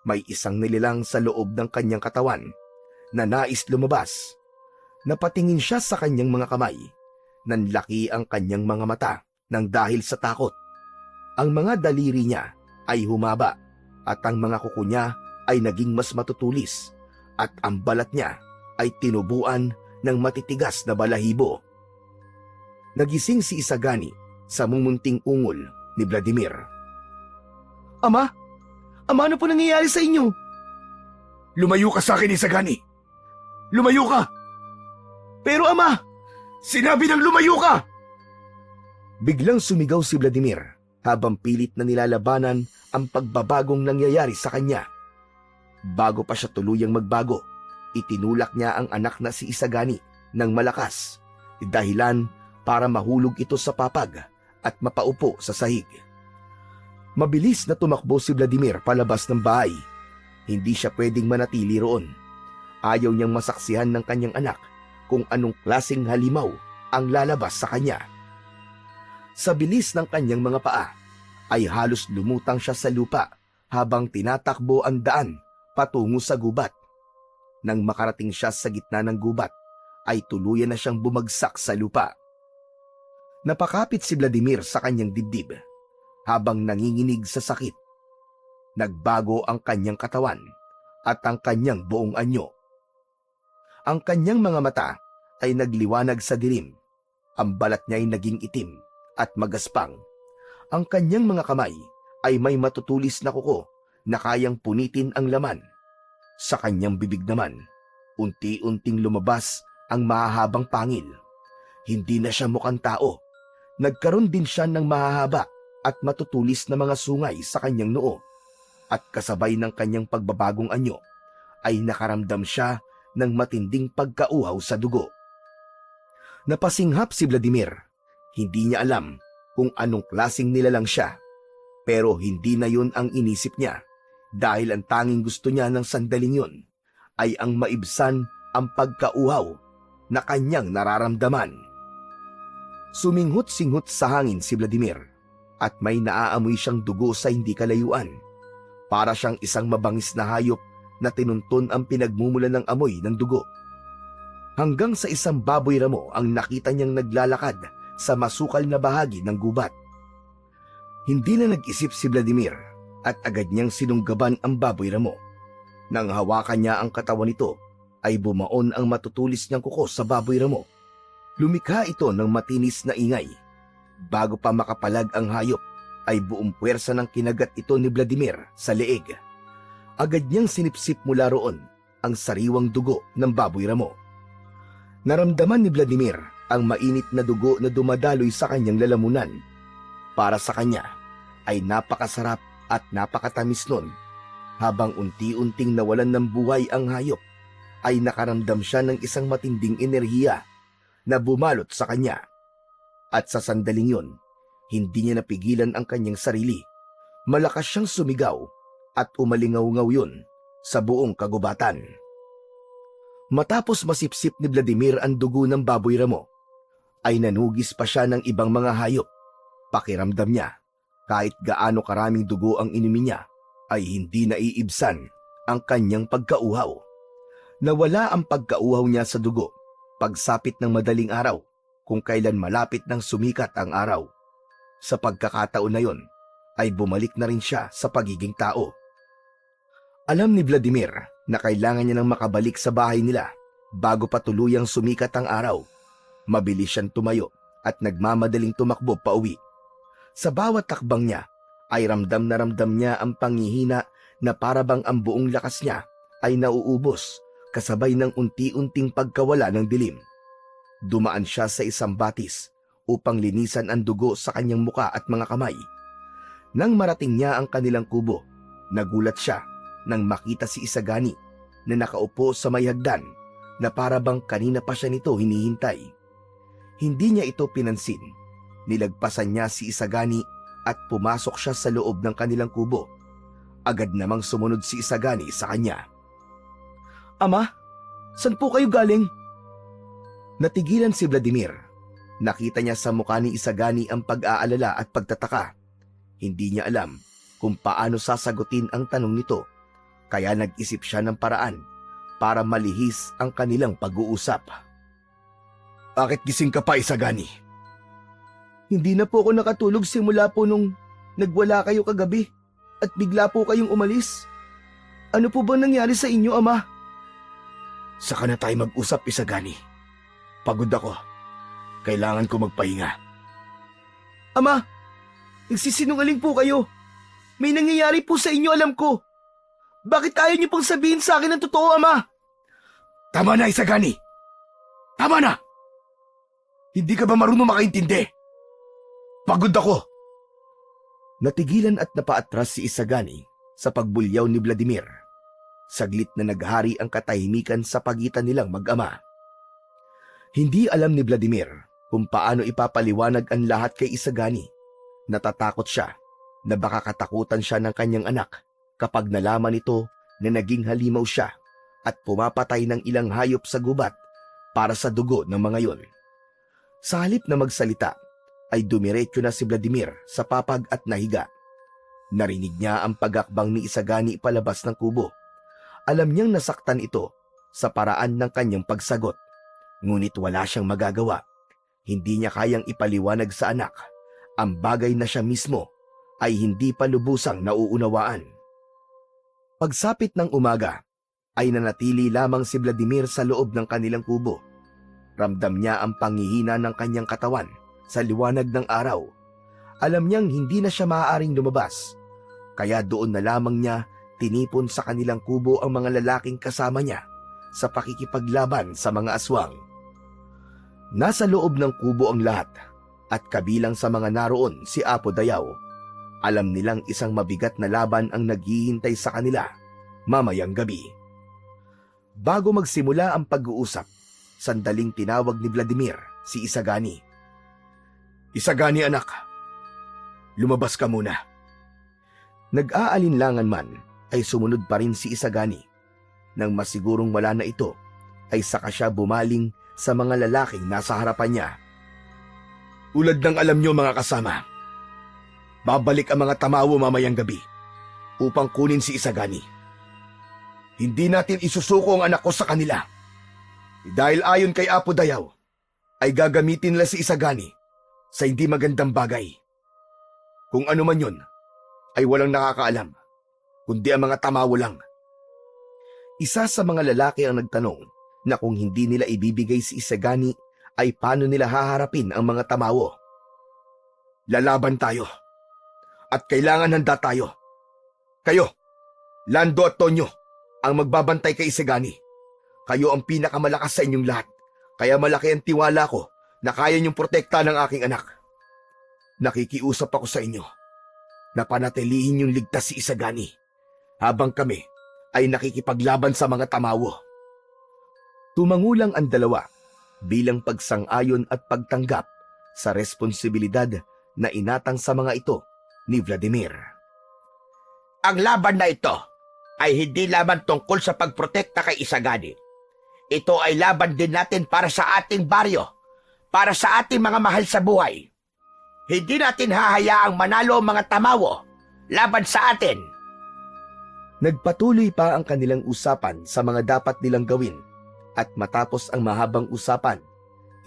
may isang nilalang sa loob ng kanyang katawan na nais lumabas. Napatingin siya sa kanyang mga kamay. Nanlaki ang kanyang mga mata nang dahil sa takot. Ang mga daliri niya ay humaba at ang mga kuko niya ay naging mas matutulis at ang balat niya ay tinubuan ng matitigas na balahibo. Nagising si Isagani sa mumunting ungol ni Vladimir. Ama! Ama, ano po nangyayari sa inyo? Lumayo ka sa akin, Isagani! Lumayo ka! Pero ama! Sinabi ng lumayo ka! Biglang sumigaw si Vladimir habang pilit na nilalabanan ang pagbabagong nangyayari sa kanya. Bago pa siya tuluyang magbago, itinulak niya ang anak na si Isagani ng malakas, dahilan para mahulog ito sa papag at mapaupo sa sahig. Mabilis na tumakbo si Vladimir palabas ng bahay. Hindi siya pwedeng manatili roon. Ayaw niyang masaksihan ng kanyang anak kung anong klaseng halimaw ang lalabas sa kanya. Sa bilis ng kanyang mga paa, ay halos lumutang siya sa lupa habang tinatakbo ang daan patungo sa gubat. Nang makarating siya sa gitna ng gubat, ay tuluyan na siyang bumagsak sa lupa. Napakapit si Vladimir sa kanyang dibdib habang nanginginig sa sakit. Nagbago ang kanyang katawan at ang kanyang buong anyo. Ang kanyang mga mata ay nagliwanag sa dilim. Ang balat niya ay naging itim at magaspang. Ang kanyang mga kamay ay may matutulis na kuko na kayang punitin ang laman. Sa kanyang bibig naman, unti-unting lumabas ang mahahabang pangil. Hindi na siya mukhang tao. Nagkaroon din siya ng mahahaba at matutulis na mga sungay sa kanyang noo. At kasabay ng kanyang pagbabagong anyo, ay nakaramdam siya ng matinding pagkauhaw sa dugo. Napasinghap si Vladimir. Hindi niya alam kung anong klaseng nilalang siya. Pero hindi na yun ang inisip niya, dahil ang tanging gusto niya ng sandaling yun ay ang maibsan ang pagkauhaw na kanyang nararamdaman. Suminghot-singhot sa hangin si Vladimir at may naaamoy siyang dugo sa hindi kalayuan. Para siyang isang mabangis na hayop na tinunton ang pinagmumulan ng amoy ng dugo. Hanggang sa isang baboy ramo ang nakita niyang naglalakad sa masukal na bahagi ng gubat. Hindi na nag-isip si Vladimir at agad niyang sinunggaban ang baboy ramo. Nang hawakan niya ang katawan nito, ay bumaon ang matutulis niyang kuko sa baboy ramo. Lumikha ito ng matinis na ingay. Bago pa makapalag ang hayop, ay buong puwersa ng kinagat ito ni Vladimir sa leeg. Agad niyang sinipsip mula roon ang sariwang dugo ng baboy ramo. Naramdaman ni Vladimir ang mainit na dugo na dumadaloy sa kanyang lalamunan. Para sa kanya, ay napakasarap at napakatamis nun. Habang unti-unting nawalan ng buhay ang hayop, ay nakaramdam siya ng isang matinding enerhiya na bumalot sa kanya. At sa sandaling yun, hindi niya napigilan ang kanyang sarili. Malakas siyang sumigaw at umalingaw-ngaw yun sa buong kagubatan. Matapos masipsip ni Vladimir ang dugo ng baboy ramo, ay nanugis pa siya ng ibang mga hayop. Pakiramdam niya, kahit gaano karaming dugo ang inumin niya, ay hindi naiibsan ang kanyang pagkauhaw. Nawala ang pagkauhaw niya sa dugo pagsapit ng madaling araw kung kailan malapit nang sumikat ang araw. Sa pagkakataon na yon, ay bumalik na rin siya sa pagiging tao. Alam ni Vladimir na kailangan niya nang makabalik sa bahay nila bago pa tuluyang sumikat ang araw. Mabilis siyang tumayo at nagmamadaling tumakbo pauwi. Sa bawat takbang niya ay ramdam na ramdam niya ang panghihina na parabang ang buong lakas niya ay nauubos kasabay ng unti-unting pagkawala ng dilim. Dumaan siya sa isang batis upang linisan ang dugo sa kanyang muka at mga kamay. Nang marating niya ang kanilang kubo, nagulat siya nang makita si Isagani na nakaupo sa may hagdan na parabang kanina pa siya nito hinihintay. Hindi niya ito pinansin. Nilagpasan niya si Isagani at pumasok siya sa loob ng kanilang kubo. Agad namang sumunod si Isagani sa kanya. "Ama, saan po kayo galing?" Natigilan si Vladimir. Nakita niya sa mukha ni Isagani ang pag-aalala at pagtataka. Hindi niya alam kung paano sasagutin ang tanong nito, kaya nag-isip siya ng paraan para malihis ang kanilang pag-uusap. "Bakit gising ka pa, Isagani?" "Hindi na po ako nakatulog simula po nung nagwala kayo kagabi at bigla po kayong umalis. Ano po ba nangyari sa inyo, Ama?" "Saka na tayo mag-usap, Isagani. Pagod ako. Kailangan ko magpahinga." "Ama, nagsisinungaling po kayo. May nangyayari po sa inyo, alam ko. Bakit ayaw niyo pang sabihin sa akin ang totoo, Ama?" "Tama na, Isagani. Tama na! Hindi ka ba marunong makaintindi? Pagod ako." Natigilan at napaatras si Isagani sa pagbulyaw ni Vladimir. Saglit na naghari ang katahimikan sa pagitan nilang mag-ama. Hindi alam ni Vladimir kung paano ipapaliwanag ang lahat kay Isagani. Natatakot siya na baka katakutan siya ng kanyang anak kapag nalaman nito na naging halimaw siya at pumapatay ng ilang hayop sa gubat para sa dugo ng mga yon. Sa halip na magsalita, ay dumiretso na si Vladimir sa papag at nahiga. Narinig niya ang pagakbang ni Isagani palabas ng kubo. Alam niyang nasaktan ito sa paraan ng kanyang pagsagot. Ngunit wala siyang magagawa. Hindi niya kayang ipaliwanag sa anak ang bagay na siya mismo ay hindi pa lubusang nauunawaan. Pagsapit ng umaga, ay nanatili lamang si Vladimir sa loob ng kanilang kubo. Ramdam niya ang panghihina ng kanyang katawan sa liwanag ng araw. Alam niyang hindi na siya maaaring lumabas, kaya doon na lamang niya tinipon sa kanilang kubo ang mga lalaking kasama niya sa pakikipaglaban sa mga aswang. Nasa loob ng kubo ang lahat at kabilang sa mga naroon si Apo Dayaw. Alam nilang isang mabigat na laban ang naghihintay sa kanila mamayang gabi. Bago magsimula ang pag-uusap, sandaling tinawag ni Vladimir si Isagani. "Isagani, anak, lumabas ka muna." Nag-aalinlangan man ay sumunod pa rin si Isagani. Nang masigurong wala na ito, ay saka siya bumaling sa mga lalaking nasa harapan niya. "Tulad ng alam niyo, mga kasama, babalik ang mga tamawo mamayang gabi upang kunin si Isagani. Hindi natin isusuko ang anak ko sa kanila. Dahil ayon kay Apo Dayaw, ay gagamitin nila si Isagani sa hindi magandang bagay. Kung ano man yun, ay walang nakakaalam, kundi ang mga tamawo lang." Isa sa mga lalaki ang nagtanong na kung hindi nila ibibigay si Isagani, ay paano nila haharapin ang mga tamawo. "Lalaban tayo, at kailangan handa tayo. Kayo, Lando at Tonyo, ang magbabantay kay Isagani. Kayo ang pinakamalakas sa inyong lahat, kaya malaki ang tiwala ko na kaya niyong protektahan ang aking anak. Nakikiusap ako sa inyo. na panatilihin yung ligtas si Isagani habang kami ay nakikipaglaban sa mga tamawo. Tumangulang ang dalawa bilang pagsang-ayon at pagtanggap sa responsibilidad na inatang sa mga ito ni Vladimir. Ang laban na ito ay hindi laban tungkol sa pagprotekta kay Isagani. Ito ay laban din natin para sa ating baryo, para sa ating mga mahal sa buhay. Hindi natin hahayaang manalo ang mga tamawo laban sa atin. Nagpatuloy pa ang kanilang usapan sa mga dapat nilang gawin at matapos ang mahabang usapan,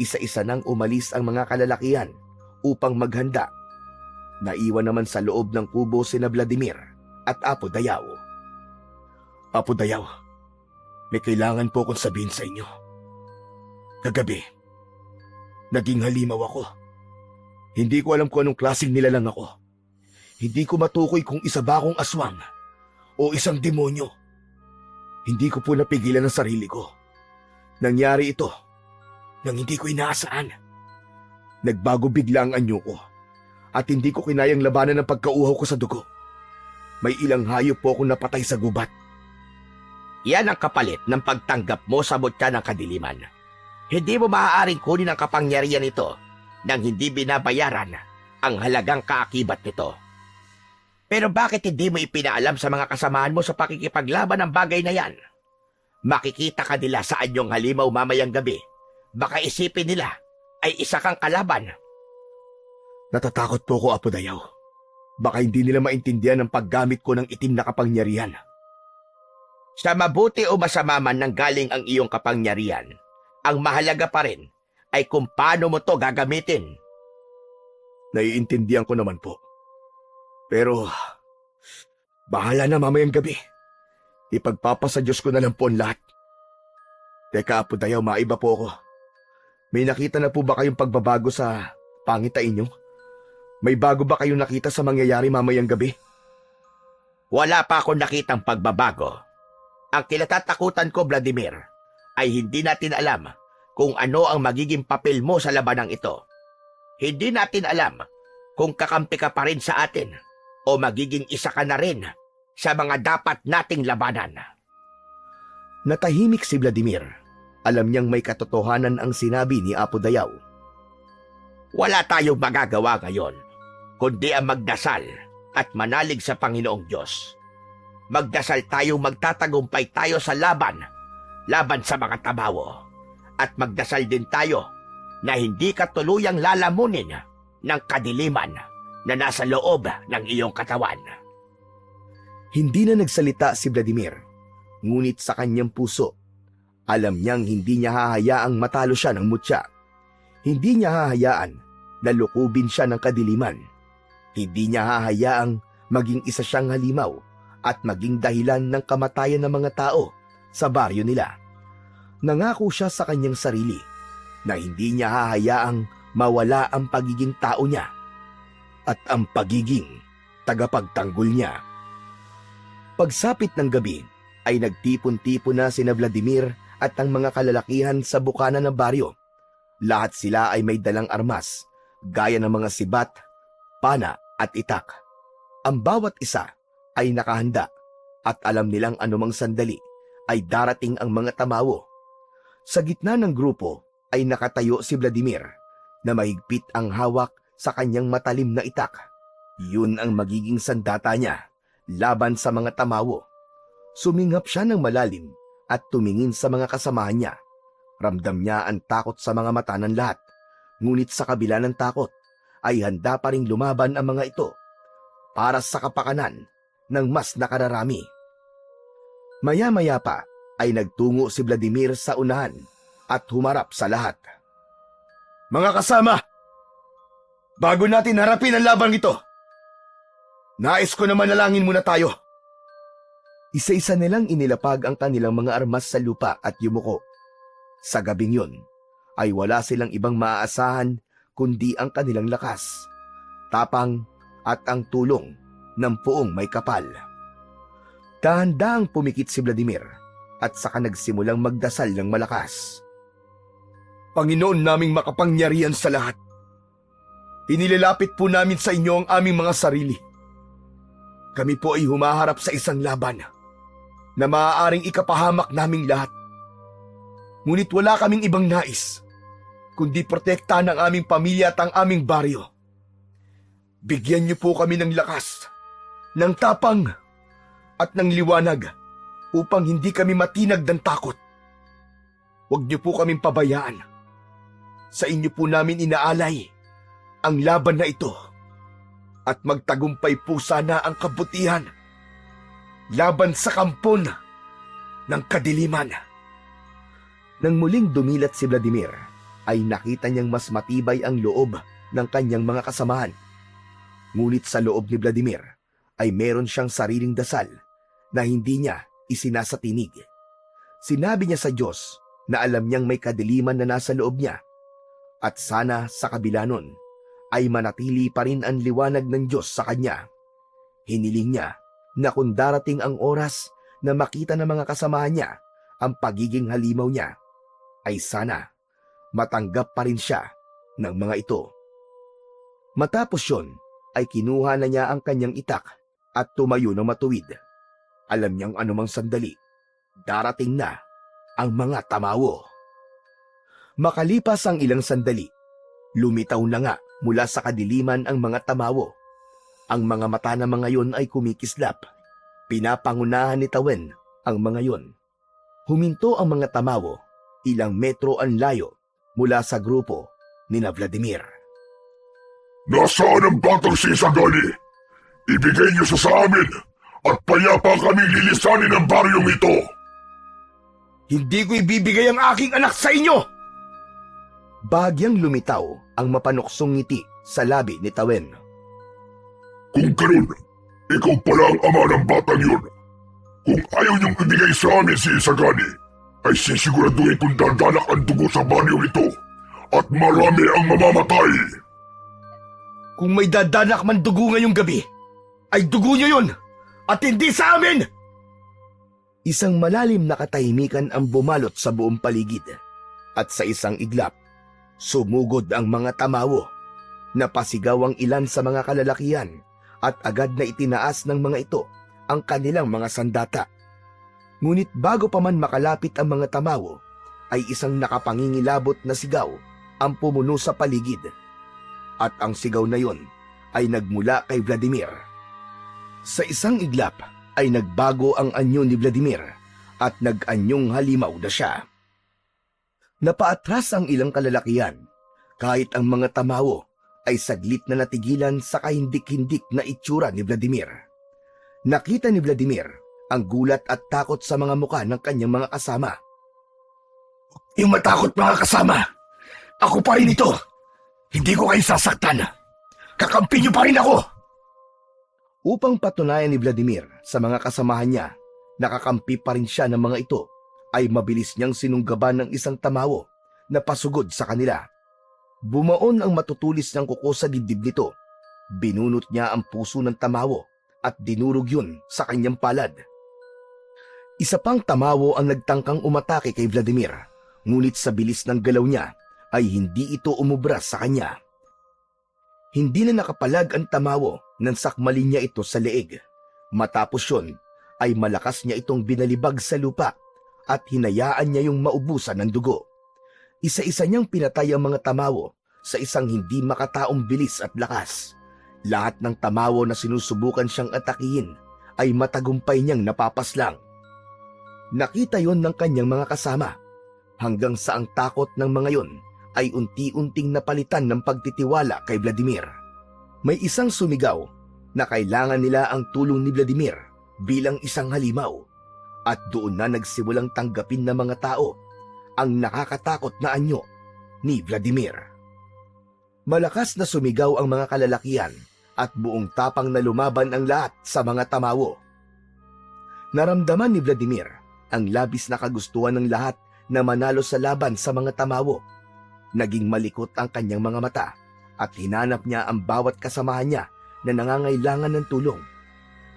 isa-isa nang umalis ang mga kalalakihan upang maghanda. Naiwan naman sa loob ng kubo sina Vladimir at Apo Dayaw. Apo Dayaw, may kailangan po akong sabihin sa inyo. Kagabi, naging halimaw ako. Hindi ko alam kung anong klaseng nilalang ako. Hindi ko matukoy kung isa ba akong aswang o isang demonyo. Hindi ko po napigilan ang sarili ko. Nangyari ito nang hindi ko inaasahan. Nagbago bigla ang anyo ko at hindi ko kinayang labanan ang pagkauhaw ko sa dugo. May ilang hayop po akong napatay sa gubat. Yan ang kapalit ng pagtanggap mo sa mutya ng kadiliman. Hindi mo maaaring kunin ang kapangyarihan nito nang hindi binabayaran ang halagang kaakibat nito. Pero bakit hindi mo ipinaalam sa mga kasamahan mo sa pakikipaglaban ang bagay na yan? Makikita ka nila sa anyong halimaw mamayang gabi. Baka isipin nila ay isa kang kalaban. Natatakot po ko, Apo Dayaw. Baka hindi nila maintindihan ang paggamit ko ng itim na kapangyarihan. Sa mabuti o masama man nang galing ang iyong kapangyarihan, ang mahalaga pa rin ay kung paano mo to gagamitin. Naiintindihan ko naman po. Pero, bahala na mamayang gabi. Ipagpapasa Diyos ko na lang po ang lahat. Teka, Apo Dayaw, maiba po ako. May nakita na po ba kayong pagbabago sa pangitain niyo? May bago ba kayong nakita sa mangyayari mamayang gabi? Wala pa akong nakitang pagbabago. Ang kinatatakutan ko, Vladimir, ay hindi natin alam kung ano ang magiging papel mo sa labanang ito. Hindi natin alam kung kakampi ka pa rin sa atin o magiging isa ka na rin sa mga dapat nating labanan. Natahimik si Vladimir. Alam niyang may katotohanan ang sinabi ni Apo Dayaw. Wala tayong magagawa ngayon, kundi ang magdasal at manalig sa Panginoong Diyos. Magdasal tayong magtatagumpay tayo sa laban sa mga tabawo. At magdasal din tayo na hindi ka tuluyang lalamunin ng kadiliman na nasa loob ng iyong katawan. Hindi na nagsalita si Vladimir, ngunit sa kanyang puso, alam niyang hindi niya hahayaang matalo siya ng mutya. Hindi niya hahayaan na lukubin siya ng kadiliman. Hindi niya hahayaang maging isa siyang halimaw at maging dahilan ng kamatayan ng mga tao sa baryo nila. Nangako siya sa kanyang sarili na hindi niya hahayaang mawala ang pagiging tao niya at ang pagiging tagapagtanggol niya. Pagsapit ng gabi ay nagtipon-tipon na sina Vladimir at ang mga kalalakihan sa bukana ng baryo. Lahat sila ay may dalang armas, gaya ng mga sibat, pana at itak. Ang bawat isa ay nakahanda at alam nilang anumang sandali ay darating ang mga tamawo. Sa gitna ng grupo ay nakatayo si Vladimir na mahigpit ang hawak sa kanyang matalim na itak. Yun ang magiging sandata niya laban sa mga tamawo. Sumingap siya ng malalim at tumingin sa mga kasamahan niya. Ramdam niya ang takot sa mga mata ng lahat. Ngunit sa kabila ng takot ay handa pa ring lumaban ang mga ito para sa kapakanan ng mas nakararami. Maya-maya pa ay nagtungo si Vladimir sa unahan at humarap sa lahat. Mga kasama, bago natin harapin ang labang ito, nais ko na manalangin muna tayo. Isa-isa nilang inilapag ang kanilang mga armas sa lupa at yumuko. Sa gabing yun ay wala silang ibang maaasahan kundi ang kanilang lakas, tapang at ang tulong ng puong may kapal. Dahan-dahang pumikit si Vladimir at saka nagsimulang magdasal ng malakas. Panginoon naming makapangyarihan sa lahat, inilalapit po namin sa inyo ang aming mga sarili. Kami po ay humaharap sa isang laban na maaaring ikapahamak naming lahat. Ngunit wala kaming ibang nais, kundi protektahan ang aming pamilya at ang aming baryo. Bigyan niyo po kami ng lakas, ng tapang, at ng liwanag upang hindi kami matinag ng takot. Huwag niyo po kaming pabayaan. Sa inyo po namin inaalay ang laban na ito at magtagumpay po sana ang kabutihan laban sa kampon ng kadiliman. Nang muling dumilat si Vladimir, ay nakita niyang mas matibay ang loob ng kanyang mga kasamahan. Ngunit sa loob ni Vladimir ay meron siyang sariling dasal na hindi niya isinasatinig. Sinabi niya sa Diyos na alam niyang may kadiliman na nasa loob niya at sana sa kabila nun ay manatili pa rin ang liwanag ng Diyos sa kanya. Hiniling niya na kung darating ang oras na makita ng mga kasamahan niya ang pagiging halimaw niya, ay sana matanggap pa rin siya ng mga ito. Matapos yun, ay kinuha na niya ang kanyang itak at tumayo ng matuwid. Alam niyang anumang sandali, darating na ang mga tamawo. Makalipas ang ilang sandali, lumitaw na nga mula sa kadiliman ang mga tamawo. Ang mga mata ng mga yon ay kumikislap. Pinapangunahan ni Tawen ang mga yon. Huminto ang mga tamawo, ilang metro ang layo mula sa grupo ni Vladimir. Nasaan ang batang si Isagani? Ibigay niyo sa amin at payapa kaming lilisanin ang baryong ito. Hindi ko ibibigay ang aking anak sa inyo! Bahagyang lumitaw ang mapanuksong ngiti sa labi ni Tawen. Kung ganun, ikaw pala ang ama ng batang yun. Kung ayaw niyong ibigay sa amin si Isagani, ay sisiguraduhin kung dadalak ang dugo sa baryong ito at marami ang mamamatay. Kung may dadanak man dugo ngayong gabi, ay dugo niyo yun at hindi sa amin! Isang malalim na katahimikan ang bumalot sa buong paligid at sa isang iglap, sumugod ang mga tamawo. Napasigaw ang ilan sa mga kalalakihan at agad na itinaas ng mga ito ang kanilang mga sandata. Ngunit bago pa man makalapit ang mga tamawo, ay isang nakapangingilabot na sigaw ang pumuno sa paligid. At ang sigaw na yon ay nagmula kay Vladimir. Sa isang iglap ay nagbago ang anyo ni Vladimir at nag-anyong halimaw na siya. Napaatras ang ilang kalalakihan, kahit ang mga tamawo ay saglit na natigilan sa kahindik-hindik na itsura ni Vladimir. Nakita ni Vladimir ang gulat at takot sa mga muka ng kanyang mga kasama. Yung matakot mga kasama, ako pa rin ito. Hindi ko kayo sasaktan. Kakampi niyo pa rin ako. Upang patunayan ni Vladimir sa mga kasamahan niya, nakakampi pa rin siya ng mga ito, ay mabilis niyang sinunggaban ng isang tamawo na pasugod sa kanila. Bumaon ang matutulis ng kuko sa dibdib nito. Binunot niya ang puso ng tamawo at dinurog yun sa kanyang palad. Isa pang tamawo ang nagtangkang umatake kay Vladimir, ngunit sa bilis ng galaw niya ay hindi ito umubra sa kanya. Hindi na nakapalag ang tamawo nang sakmalin niya ito sa leeg. Matapos yun, ay malakas niya itong binalibag sa lupa at hinayaan niya yung maubusan ng dugo. Isa-isa niyang pinatay ang mga tamawo sa isang hindi makataong bilis at lakas. Lahat ng tamawo na sinusubukan siyang atakihin ay matagumpay niyang napapaslang. Nakita yon ng kanyang mga kasama, hanggang sa ang takot ng mga yon ay unti-unting napalitan ng pagtitiwala kay Vladimir. May isang sumigaw na kailangan nila ang tulong ni Vladimir bilang isang halimaw, at doon na nagsimulang tanggapin ng mga tao ang nakakatakot na anyo ni Vladimir. Malakas na sumigaw ang mga kalalakihan at buong tapang na lumaban ang lahat sa mga tamawo. Naramdaman ni Vladimir ang labis na kagustuhan ng lahat na manalo sa laban sa mga tamawo. Naging malikot ang kanyang mga mata at hinanap niya ang bawat kasamahan niya na nangangailangan ng tulong.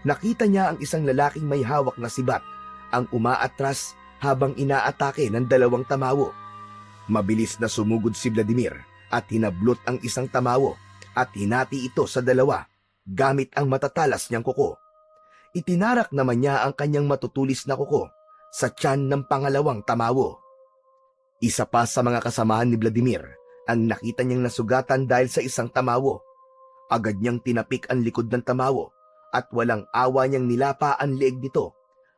Nakita niya ang isang lalaking may hawak na sibat ang umaatras habang inaatake ng dalawang tamawo. Mabilis na sumugod si Vladimir at hinablot ang isang tamawo at hinati ito sa dalawa gamit ang matatalas niyang kuko. Itinarak naman niya ang kanyang matutulis na kuko sa tiyan ng pangalawang tamawo. Isa pa sa mga kasamahan ni Vladimir ang nakita niyang nasugatan dahil sa isang tamawo. Agad niyang tinapik ang likod ng tamawo at walang awa niyang nilapa ang leeg nito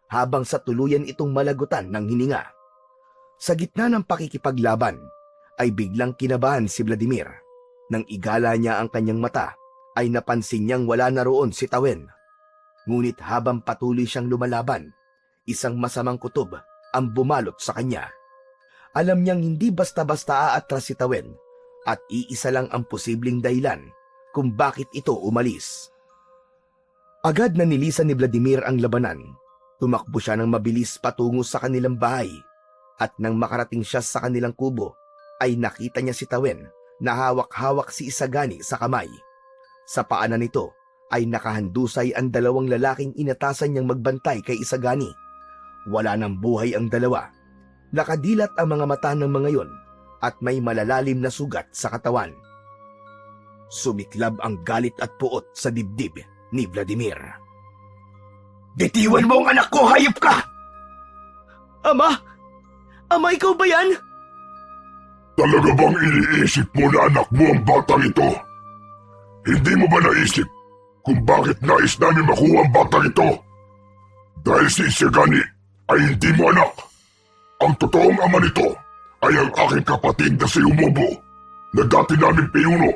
habang sa tuluyan itong malagutan ng hininga. Sa gitna ng pakikipaglaban ay biglang kinabahan si Vladimir. Nang igala niya ang kanyang mata ay napansin niyang wala na roon si Tawen. Ngunit habang patuloy siyang lumalaban, isang masamang kutob ang bumalot sa kanya. Alam niyang hindi basta-basta aatras si Tawen at iisa lang ang posibleng dahilan kung bakit ito umalis. Agad na nilisan ni Vladimir ang labanan. Tumakbo siya ng mabilis patungo sa kanilang bahay at nang makarating siya sa kanilang kubo ay nakita niya si Tawen na hawak-hawak si Isagani sa kamay. Sa paanan nito ay nakahandusay ang dalawang lalaking inatasan niyang magbantay kay Isagani. Wala nang buhay ang dalawa. Nakadilat ang mga mata ng mga yon at may malalalim na sugat sa katawan. Sumiklab ang galit at puot sa dibdib ni Vladimir. Bitiwan mo ang anak ko, hayop ka! Ama! Ama, ikaw ba yan? Talaga bang iniisip mo na anak mo ang batang ito? Hindi mo ba naisip kung bakit nais namin makuha ang batang ito? Dahil si Isagani ay hindi mo anak. Ang totoong ama nito ay ang aking kapatid na si Umobo, na dati namin pinuno,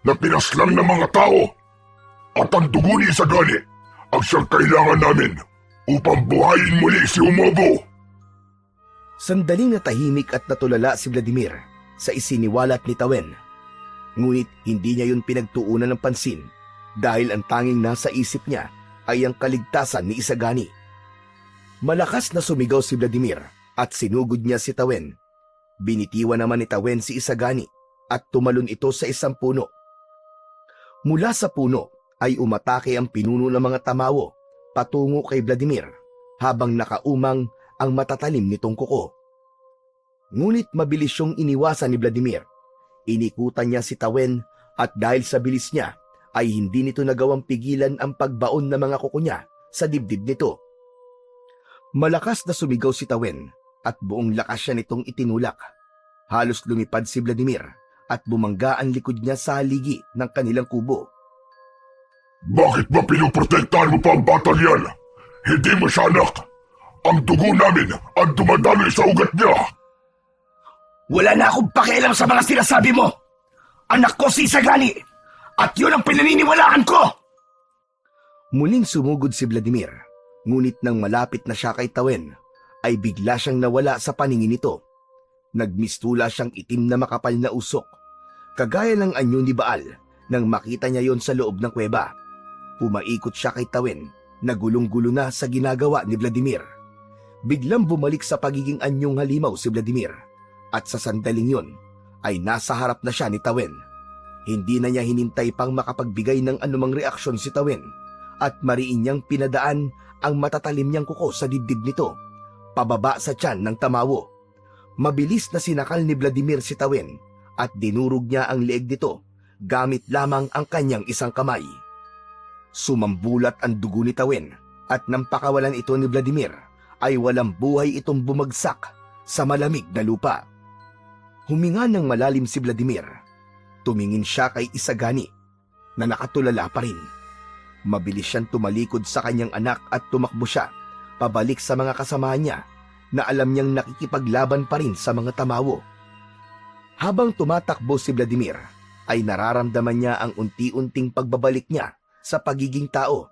na pinaslang ng mga tao. At ang dugo ni Isagani ang siyang kailangan namin upang buhayin muli si Umobo. Sandaling natahimik at natulala si Vladimir sa isiniwalat ni Tawen. Ngunit hindi niya yun pinagtuunan ng pansin dahil ang tanging nasa isip niya ay ang kaligtasan ni Isagani. Malakas na sumigaw si Vladimir at sinugod niya si Tawen. Binitiwan naman ni Tawen si Isagani at tumalon ito sa isang puno. Mula sa puno ay umatake ang pinuno ng mga tamawo patungo kay Vladimir habang nakaumang ang matatalim nitong kuko. Ngunit mabilis siyang iniwasan ni Vladimir. Inikutan niya si Tawen at dahil sa bilis niya ay hindi nito nagawang pigilan ang pagbaon ng mga kuko niya sa dibdib nito. Malakas na sumigaw si Tawen at buong lakas siya nitong itinulak. Halos lumipad si Vladimir at bumangga ang likod niya sa haligi ng kanilang kubo. Bakit ba pinoprotektahan mo pa ang batang yan? Hindi mo siya anak. Ang dugo namin ang dumadaloy sa ugat niya. Wala na akong pakialam sa mga sinasabi mo. Anak ko si Isagani at yun ang pinaniniwalaan ko. Muling sumugod si Vladimir, ngunit nang malapit na siya kay Tawen, ay bigla siyang nawala sa paningin nito. Nagmistula siyang itim na makapal na usok, kagaya ng anyo ni Baal nang makita niya yon sa loob ng kuweba. Pumaikot siya kay Tawen, na gulong-gulo na sa ginagawa ni Vladimir. Biglang bumalik sa pagiging anyong halimaw si Vladimir, at sa sandaling yon ay nasa harap na siya ni Tawen. Hindi na niya hinintay pang makapagbigay ng anumang reaksyon si Tawen, at mariin niyang pinadaan ang matatalim niyang kuko sa dibdib nito, pababa sa tiyan ng tamawo. Mabilis na sinakal ni Vladimir si Tawen at dinurog niya ang leeg nito gamit lamang ang kanyang isang kamay. Sumambulat ang dugo ni Tawen at nang pakawalan ito ni Vladimir ay walang buhay itong bumagsak sa malamig na lupa. Huminga ng malalim si Vladimir. Tumingin siya kay Isagani na nakatulala pa rin. Mabilis siyang tumalikod sa kanyang anak at tumakbo siya pabalik sa mga kasama niya na alam niyang nakikipaglaban pa rin sa mga tamawo. Habang tumatakbo si Vladimir ay nararamdaman niya ang unti-unting pagbabalik niya sa pagiging tao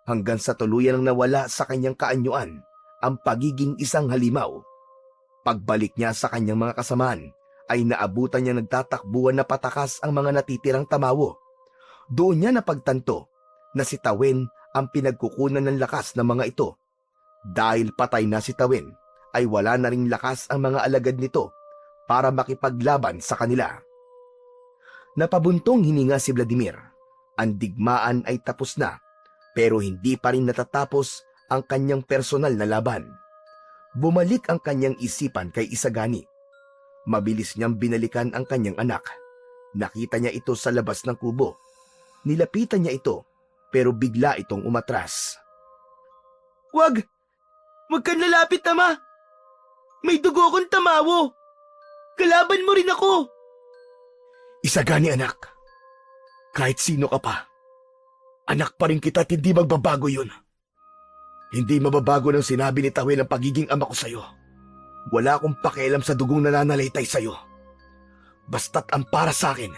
hanggang sa tuluyan ang nawala sa kanyang kaanyuan ang pagiging isang halimaw. Pagbalik niya sa kanyang mga kasamaan ay naabutan niya nagtatakbuhan na patakas ang mga natitirang tamawo. Doon niya napagtanto na si Tawen ang pinagkukunan ng lakas ng mga ito. Dahil patay na si Tawen ay wala na ring lakas ang mga alagad nito para makipaglaban sa kanila. Napabuntong hininga si Vladimir. Ang digmaan ay tapos na, pero hindi pa rin natatapos ang kanyang personal na laban. Bumalik ang kanyang isipan kay Isagani. Mabilis niyang binalikan ang kanyang anak. Nakita niya ito sa labas ng kubo. Nilapitan niya ito, pero bigla itong umatras. Wag! Wag kang lalapit, Ama! May dugo akong tamawo! Kalaban mo rin ako! Isagani, anak. Kahit sino ka pa, anak pa rin kita at hindi magbabago yun. Hindi mababago ng sinabi ni Tawil ang pagiging ama ko sa'yo. Wala akong pakialam sa dugong nananalaytay sa'yo. Basta't ang para sa akin,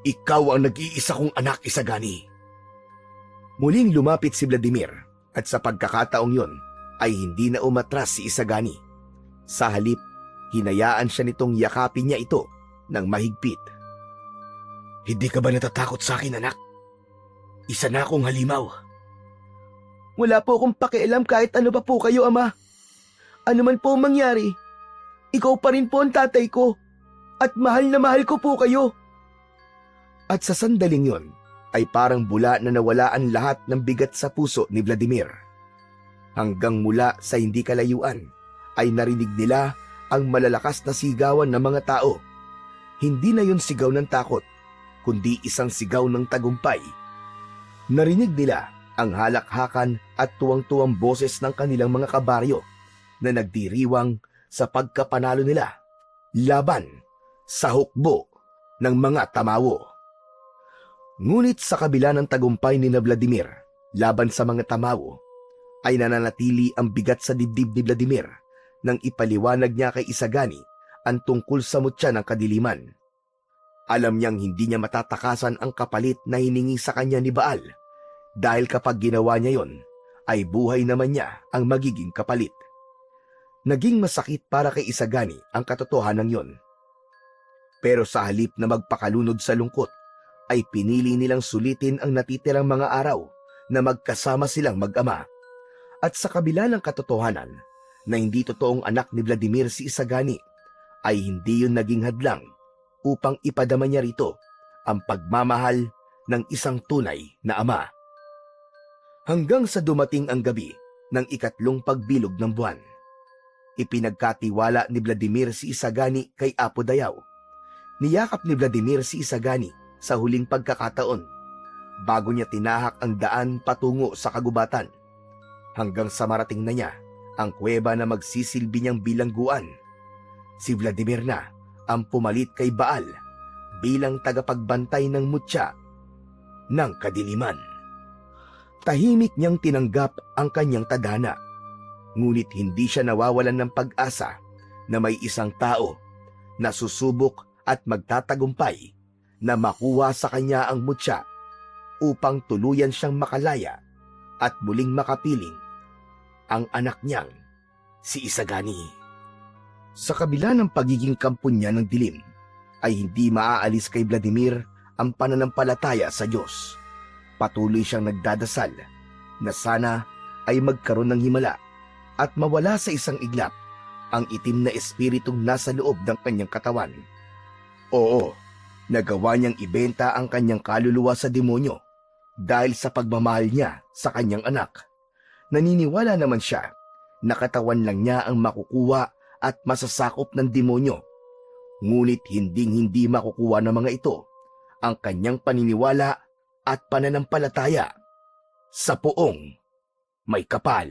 ikaw ang nag-iisa kong anak, Isagani. Muling lumapit si Vladimir at sa pagkakataong yon ay hindi na umatras si Isagani. Sa halip, hinayaan siya nitong yakapin niya ito ng mahigpit. Hindi ka ba natatakot sa akin, anak? Isa na akong halimaw. Wala po akong pakialam kahit ano pa po kayo, Ama. Ano man po ang mangyari, ikaw pa rin po ang tatay ko at mahal na mahal ko po kayo. At sa sandaling yon ay parang bula na nawala ang lahat ng bigat sa puso ni Vladimir. Hanggang mula sa hindi kalayuan ay narinig nila ang malalakas na sigawan ng mga tao. Hindi na yon sigaw ng takot, kundi isang sigaw ng tagumpay. Narinig nila ang halakhakan at tuwang-tuwang boses ng kanilang mga kabaryo na nagdiriwang sa pagkapanalo nila laban sa hukbo ng mga tamawo. Ngunit sa kabila ng tagumpay ni Vladimir laban sa mga tamawo, ay nananatili ang bigat sa dibdib ni Vladimir nang ipaliwanag niya kay Isagani ang tungkol sa mutya ng kadiliman. Alam niyang hindi niya matatakasan ang kapalit na hiningi sa kanya ni Baal, dahil kapag ginawa niya yon, ay buhay naman niya ang magiging kapalit. Naging masakit para kay Isagani ang katotohanan yon. Pero sa halip na magpakalunod sa lungkot, ay pinili nilang sulitin ang natitirang mga araw na magkasama silang mag-ama. At sa kabila ng katotohanan na hindi totoong anak ni Vladimir si Isagani, ay hindi yun naging hadlang upang ipadama niya rito ang pagmamahal ng isang tunay na ama. Hanggang sa dumating ang gabi ng ikatlong pagbilog ng buwan, ipinagkatiwala ni Vladimir si Isagani kay Apo Dayaw. Niyakap ni Vladimir si Isagani sa huling pagkakataon bago niya tinahak ang daan patungo sa kagubatan, hanggang sa marating na niya ang kuweba na magsisilbi niyang bilangguan. Si Vladimir na ang pumalit kay Baal bilang tagapagbantay ng mutya ng kadiliman. Tahimik niyang tinanggap ang kanyang tadhana, ngunit hindi siya nawawalan ng pag-asa na may isang tao na susubok at magtatagumpay na makuha sa kanya ang mutya upang tuluyan siyang makalaya at muling makapiling ang anak niyang si Isagani. Sa kabila ng pagiging kampon niya ng dilim, ay hindi maaalis kay Vladimir ang pananampalataya sa Diyos. Patuloy siyang nagdadasal na sana ay magkaroon ng himala at mawala sa isang iglap ang itim na espiritong nasa loob ng kanyang katawan. Oo, nagawa niyang ibenta ang kanyang kaluluwa sa demonyo dahil sa pagmamahal niya sa kanyang anak. Naniniwala naman siya na katawan lang niya ang makukuha at masasakop ng demonyo. Ngunit hindi makukuha ng mga ito ang kanyang paniniwala at pananampalataya sa poong may kapal.